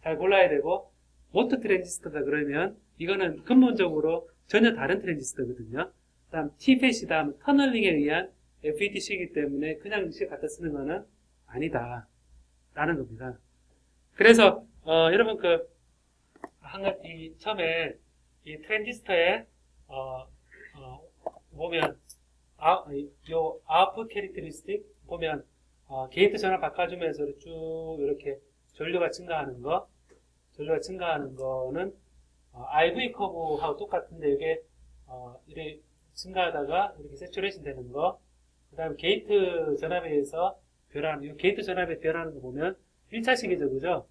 S1: 잘 골라야 되고 모터 트랜지스터다 그러면 이거는 근본적으로 전혀 다른 트랜지스터거든요. 그 다음 T팻이다 하면 터널링에 의한 FET식이기 때문에 그냥 식 갖다 쓰는 거는 아니다 라는 겁니다. 그래서 여러분 처음에 이 트랜지스터에 보면 요 아웃풋 캐릭터리스틱 보면 게이트 전압 바꿔주면서 쭉 이렇게 전류가 증가하는 거는 IV 커브하고 똑같은데 이게 이렇게 증가하다가 이렇게 세츄레이션 되는 거, 그 다음에 게이트 전압에 의해서 변하는, 이 게이트 전압에 변하는 거 보면 1차식이죠, 그죠?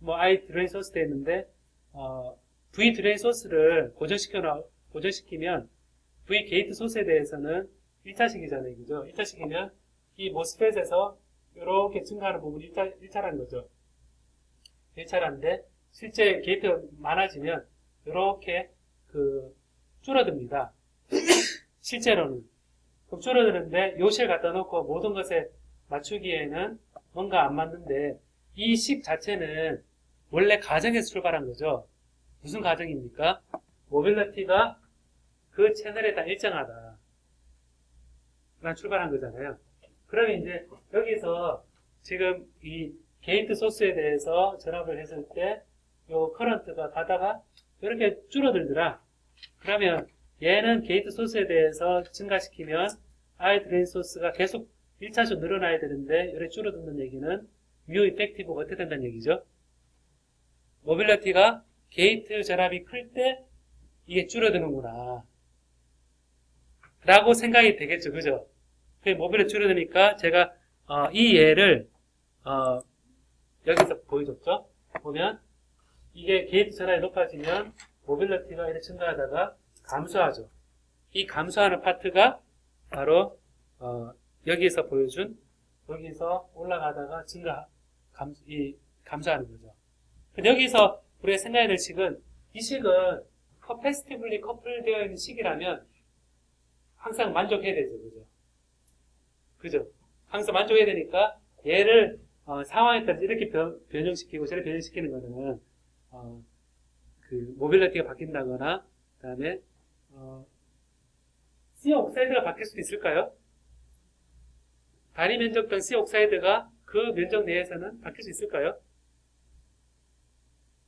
S1: 뭐 I 드레인 소스 돼 있는데 V 드레인 소스를 고정시키면 V 게이트 소스에 대해서는 1차식이잖아요, 그죠? 1차식이면 이 모스펫에서 이렇게 증가하는 부분이 1차라는 거죠. 1차라는데 실제 게이트가 많아지면 이렇게 줄어듭니다. 실제로는. 그럼 줄어드는데 요실 갖다 놓고 모든 것에 맞추기에는 뭔가 안 맞는데 이 식 자체는 원래 가정에서 출발한 거죠. 무슨 가정입니까? 모빌리티가 그 채널에 다 일정하다. 난 출발한 거잖아요. 그러면 이제 여기서 지금 이 게이트 소스에 대해서 전압을 했을 때 요 커런트가 가다가 이렇게 줄어들더라. 그러면 얘는 게이트 소스에 대해서 증가시키면 I 드레인 소스가 계속 1차수 늘어나야 되는데 이렇게 줄어드는 얘기는 뮤 이펙티브가 어떻게 된다는 얘기죠? 모빌리티가 게이트 전압이 클 때 이게 줄어드는구나 라고 생각이 되겠죠. 그죠? 그 모빌리티 줄어드니까 제가 이 예를 여기서 보여줬죠? 보면 이게 게이트 전압이 높아지면 모빌리티가 이렇게 증가하다가 감소하죠. 이 감소하는 파트가 바로 여기에서 보여준 여기서 올라가다가 감소하는 거죠. 근데 여기서 우리가 생각해야 될 식은, 이 식은 커패시티블리 커플되어 있는 식이라면 항상 만족해야 되죠. 그죠? 항상 만족해야 되니까 얘를 상황에 따라서 이렇게 변형시키고 저렇게 변형시키는 거는 그 모빌리티가 바뀐다거나, 그 다음에 C 옥사이드가 바뀔 수도 있을까요? 단위 면적당 C 옥사이드가 그 면적 내에서는 바뀔 수 있을까요?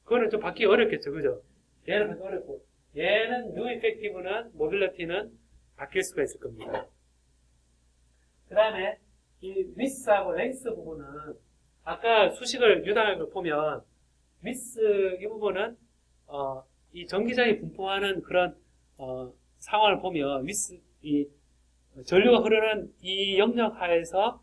S1: 그거는 좀 바뀌기 어렵겠죠. 그죠? 얘는 바뀌기 어렵고, 얘는 U 이펙티브는, 모빌리티는 바뀔 수가 있을 겁니다. 그 다음에 이 위스하고 랭스 부분은, 아까 수식을 유당학을 보면 위스 이 부분은 이 전기장이 분포하는 그런 상황을 보면 위스 이 전류가 흐르는 이 영역 하에서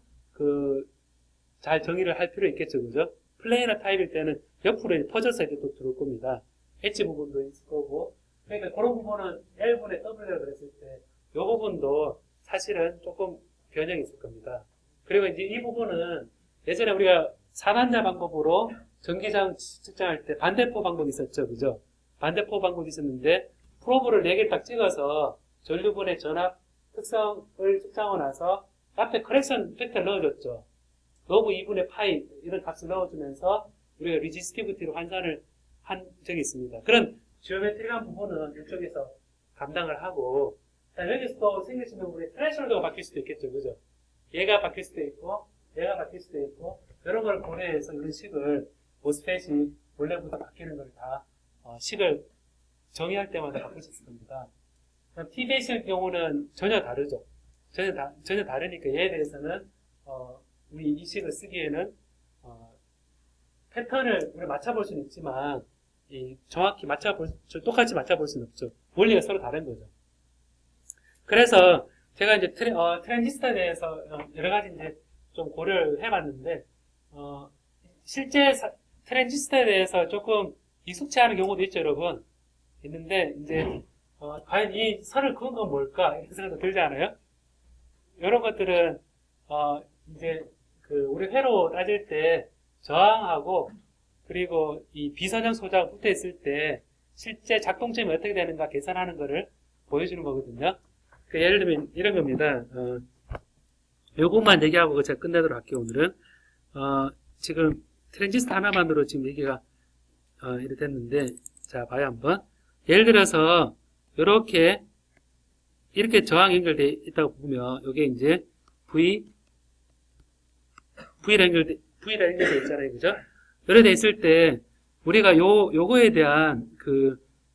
S1: 잘 정의를 할 필요 있겠죠. 그죠? 플레이너 타입일 때는 옆으로 퍼져서 이제 또 들어올 겁니다. 엣지 부분도 있을 거고, 그러니까 그런 부분은 L분의 W라고 그랬을 때 이 부분도 사실은 조금 변형이 있을 겁니다. 그리고 이제 이 부분은 예전에 우리가 산환자 방법으로 전기장 측정할 때 반대포 방법이 있었죠. 그죠? 반대포 방법이 있었는데, 프로브를 4개를 딱 찍어서 전류분의 전압 특성을 측정하고 나서 앞에 커렉션 팩터를 넣어줬죠. 로그 2분의 파이 이런 값을 넣어주면서 우리가 리지스티비티로 환산을 한 적이 있습니다. 그런 지오메트리한 부분은 이쪽에서 감당을 하고, 여기서 또 생기시는 부분에 트레셔홀드가 바뀔 수도 있겠죠. 그죠? 얘가 바뀔 수도 있고, 얘가 바뀔 수도 있고, 이런 걸 고려해서 이런 식을 모스펫이 원래보다 바뀌는 걸 다 식을 정의할 때마다 바꿀 수 있을 겁니다. T-베이스의 경우는 전혀 다르죠. 전혀 다르니까 얘에 대해서는 우리 이 식을 쓰기에는 패턴을 우리가 맞춰볼 수는 있지만 정확히 똑같이 맞춰볼 수는 없죠. 원리가 서로 다른 거죠. 그래서 제가 이제 트랜지스터에 대해서 여러 가지 이제 좀 고려를 해봤는데, 실제 트랜지스터에 대해서 조금 익숙치 않은 경우도 있죠, 여러분. 있는데, 이제, 과연 이 선을 그은 건 뭘까? 이런 생각도 들지 않아요? 이런 것들은, 이제, 우리 회로 따질 때 저항하고, 그리고 이 비선형 소자가 붙어 있을 때 실제 작동점이 어떻게 되는가 계산하는 거를 보여주는 거거든요. 예를 들면 이런 겁니다. 요것만 얘기하고 제가 끝내도록 할게요, 오늘은. 지금 트랜지스터 하나만으로 지금 얘기가, 이렇게 됐는데, 자, 봐요, 한번. 예를 들어서, 이렇게 저항 연결되어 있다고 보면, 요게 이제, V라 연결되어 있잖아요, 그죠? 이렇게 돼 있을 때, 우리가 요거에 대한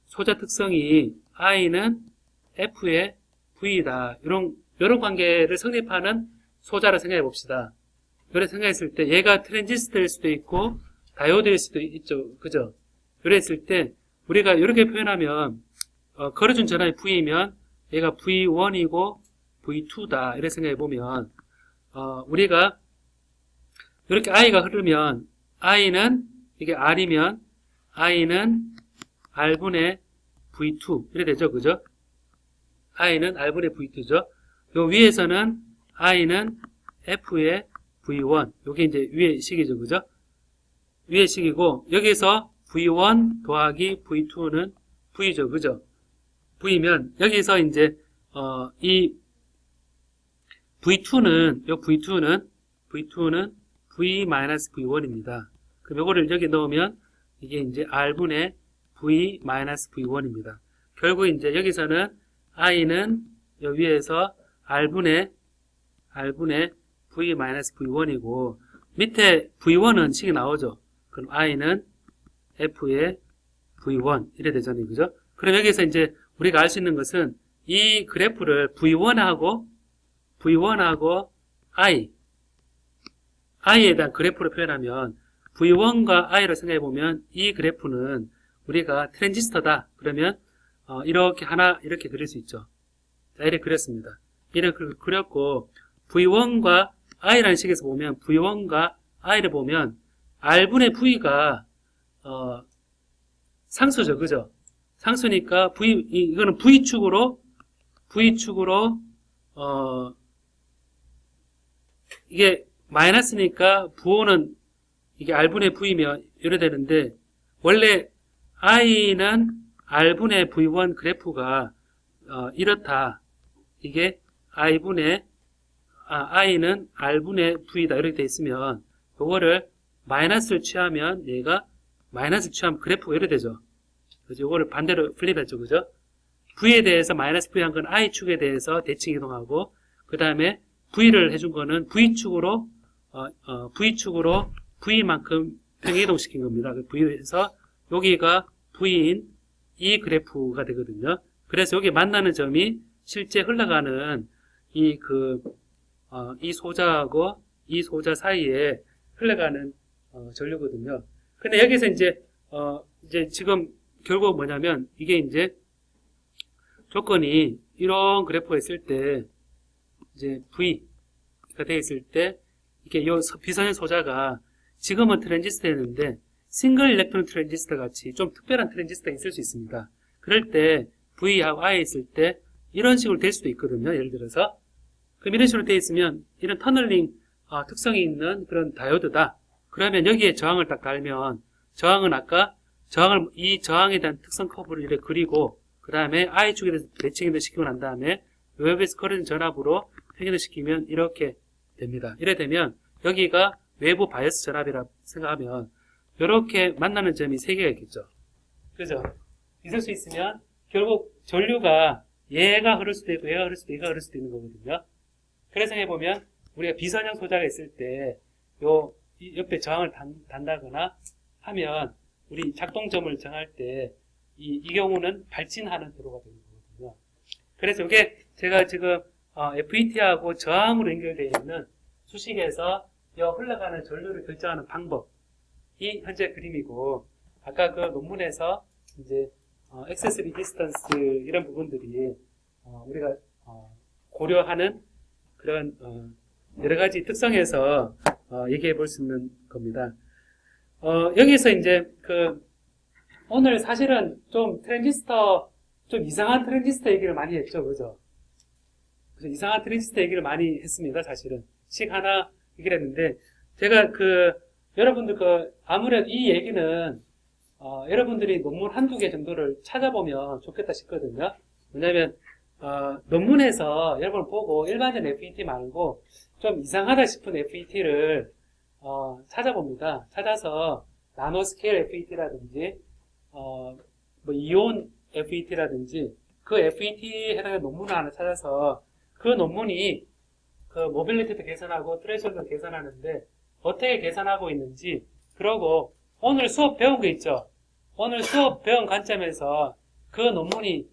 S1: 소자 특성이, I는 F의 V다. 이런 관계를 성립하는 소자를 생각해 봅시다. 그래 생각했을 때 얘가 트랜지스터일 수도 있고 다이오드일 수도 있죠. 그죠? 그랬을 때 우리가 이렇게 표현하면 걸어준 전압이 V이면 얘가 V1이고 V2다. 이렇게 생각해 보면 우리가 이렇게 I가 흐르면 I는 이게 R이면 I는 R분의 V2 이래 되죠. 그죠? I는 R분의 V2죠. 요 위에서는 I는 F의 V1. 요게 이제 위의 식이죠. 그죠? 위의 식이고, 여기서 V1 더하기 V2는 V죠. 그죠? V면, 여기서 이제, 이 V2는 V-V1입니다. 그럼 요거를 여기 넣으면, 이게 이제 R분의 V-V1입니다. 결국 이제 여기서는 I는 여기 위에서 R분의 V-V1이고 밑에 V1은 식이 나오죠. 그럼 I는 F의 V1 이래 되잖아요. 그죠? 그럼 여기서 이제 우리가 알 수 있는 것은 이 그래프를 V1하고 I에 대한 그래프로 표현하면 V1과 I를 생각해 보면 이 그래프는 우리가 트랜지스터다. 그러면 이렇게 이렇게 그릴 수 있죠. 자, 이렇게 그렸습니다. 이렇게 그렸고, V1과 I라는 식에서 보면, V1과 I를 보면, R분의 V가, 상수죠. 그죠? 상수니까, 이거는 V축으로, 이게 마이너스니까 부호는 이게 R분의 V면 이래 되는데, 원래 I는 R분의 V1 그래프가 이렇다. 이게 I는 R분의 V다. 이렇게 돼 있으면 요거를 마이너스를 취하면 얘가 마이너스를 취하면 그래프가 이렇게 되죠. 그죠? 요거를 반대로 플립했죠. 그죠? V에 대해서 마이너스 V 한 건 I축에 대해서 대칭 이동하고, 그 다음에 V를 해준 거는 V축으로 V만큼 평행이동시킨 겁니다. V에서 여기가 V인 이 그래프가 되거든요. 그래서 여기 만나는 점이 실제 흘러가는 이 소자하고 이 소자 사이에 흘러가는 전류거든요. 근데 여기서 이제 지금 결국 뭐냐면, 이게 이제 조건이 이런 그래프가 있을 때, 이제 V가 되어 있을 때, 이게 요 비선형 소자가 지금은 트랜지스터였는데, 싱글 일렉트론 트랜지스터 같이 좀 특별한 트랜지스터가 있을 수 있습니다. 그럴 때, V하고 I에 있을 때, 이런 식으로 될 수도 있거든요. 예를 들어서. 그럼 이런 식으로 되어 있으면, 이런 터널링 특성이 있는 그런 다이오드다. 그러면 여기에 저항을 딱 달면, 저항은 아까, 이 저항에 대한 특성 커브를 이렇게 그리고, 그 다음에 I축에 대해서 대칭 시키고 난 다음에, 웹에서 커러전 전압으로 평행시키면 이렇게 됩니다. 이래 되면, 여기가 외부 바이어스 전압이라 생각하면, 이렇게 만나는 점이 3개가 있겠죠. 그죠? 있을 수 있으면, 결국 전류가 얘가 흐를 수도 있고, 얘가 흐를 수도 있고, 얘가 흐를 수도 있는 거거든요. 그래서 해보면, 우리가 비선형 소자가 있을 때, 옆에 저항을 단다거나 하면, 우리 작동점을 정할 때, 이 경우는 발진하는 도로가 되는 거거든요. 그래서 이게 제가 지금, FET하고 저항으로 연결되어 있는 수식에서 흘러가는 전류를 결정하는 방법이 현재 그림이고, 아까 그 논문에서 이제, 액세스 리지스턴스 이런 부분들이, 우리가, 고려하는 그런, 여러 가지 특성에서, 얘기해 볼 수 있는 겁니다. 여기서 이제 오늘 사실은 좀 이상한 트랜지스터 얘기를 많이 했죠. 그죠? 이상한 트랜지스터 얘기를 많이 했습니다. 사실은. 하나 얘기를 했는데, 제가 여러분들 아무래도 이 얘기는, 여러분들이 논문 한두 개 정도를 찾아보면 좋겠다 싶거든요. 왜냐면, 논문에서 여러분 보고 일반적인 FET 말고 좀 이상하다 싶은 FET를 찾아봅니다. 찾아서 나노스케일 FET라든지 이온 FET라든지 그 FET에 해당하는 논문을 하나 찾아서 그 논문이 모빌리티도 계산하고 트레이션도 계산하는데 어떻게 계산하고 있는지, 그러고 오늘 수업 배운 거 있죠? 오늘 수업 배운 관점에서 그 논문이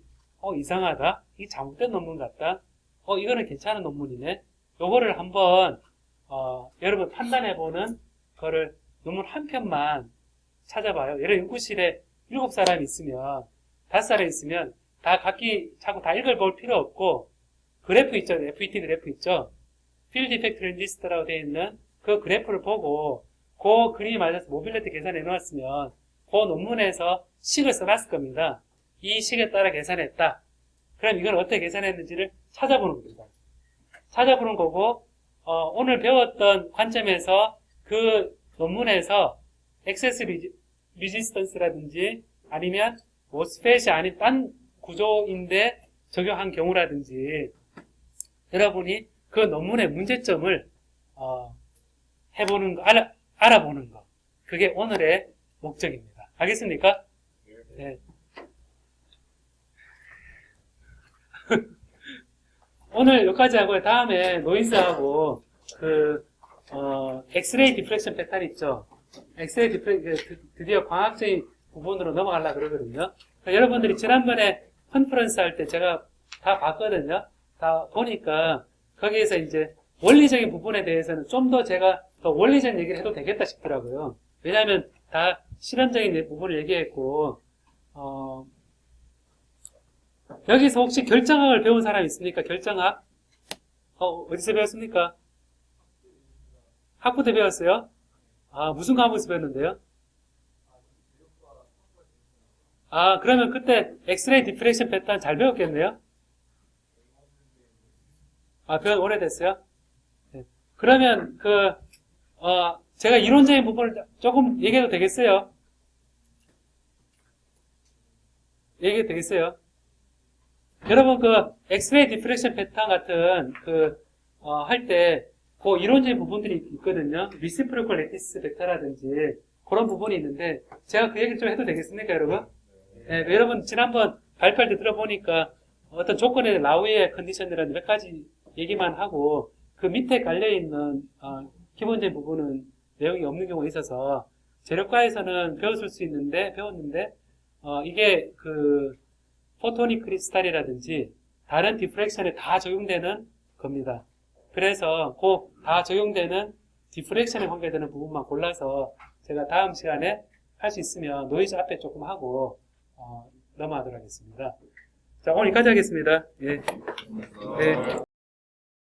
S1: 이상하다? 이게 잘못된 논문 같다? 이거는 괜찮은 논문이네? 요거를 한번 여러분 판단해보는 거를 논문 한 편만 찾아봐요. 예를 연구실에 7사람이 있으면 5사람이 있으면 다 각기 자꾸 다 읽어볼 필요 없고, 그래프 있죠? FET 그래프 있죠? 필드 이펙트 트랜지스터라고 되어 있는 그 그래프를 보고 그 그림에 맞아서 모빌리티 계산해 놓았으면 그 논문에서 식을 써놨을 겁니다. 이 식에 따라 계산했다. 그럼 이걸 어떻게 계산했는지를 찾아보는 겁니다. 찾아보는 거고, 오늘 배웠던 관점에서 그 논문에서 액세스 리지스턴스라든지 아니면 모스펫이 아닌 딴 구조인데 적용한 경우라든지, 여러분이 그 논문의 문제점을 해보는 거, 알아보는 거. 그게 오늘의 목적입니다. 알겠습니까? 네. 오늘 여기까지 하고요. 다음에 노이즈하고 엑스레이 디프렉션 패턴 있죠? 엑스레이 디프렉션, 드디어 광학적인 부분으로 넘어가려고 그러거든요. 그러니까 여러분들이 지난번에 컨퍼런스 할 때 제가 다 봤거든요. 다 보니까 거기에서 이제 원리적인 부분에 대해서는 좀 더 제가 더 원리적인 얘기를 해도 되겠다 싶더라고요. 왜냐하면 다 실험적인 부분을 얘기했고, 여기서 혹시 결정학을 배운 사람 있습니까? 결정학? 어디서 배웠습니까? 학부 때 배웠어요? 무슨 과목에서 배웠는데요? 그러면 그때 엑스레이 디프렉션 패턴 잘 배웠겠네요? 배운 오래됐어요? 네. 그러면 제가 이론적인 부분을 조금 얘기해도 되겠어요? 얘기해도 되겠어요? 여러분, 그, 엑스레이 디프렉션 패턴 같은, 할 때, 그 이론적인 부분들이 있거든요. 리시프로컬 레티스 벡터라든지, 그런 부분이 있는데, 제가 그 얘기를 좀 해도 되겠습니까, 여러분? 네, 여러분, 지난번 발표할 때 들어보니까, 어떤 조건의 라우의 컨디션이라는 몇 가지 얘기만 하고, 그 밑에 깔려있는, 기본적인 부분은 내용이 없는 경우가 있어서, 재료과에서는 배웠을 수 있는데, 배웠는데, 이게 포토닉 크리스탈이라든지 다른 디프렉션에 다 적용되는 겁니다. 그래서 그 다 적용되는 디프렉션에 관계되는 부분만 골라서 제가 다음 시간에 할 수 있으면 노이즈 앞에 조금 하고 넘어가도록 하겠습니다. 자, 오늘 여기까지 하겠습니다. 예. 네.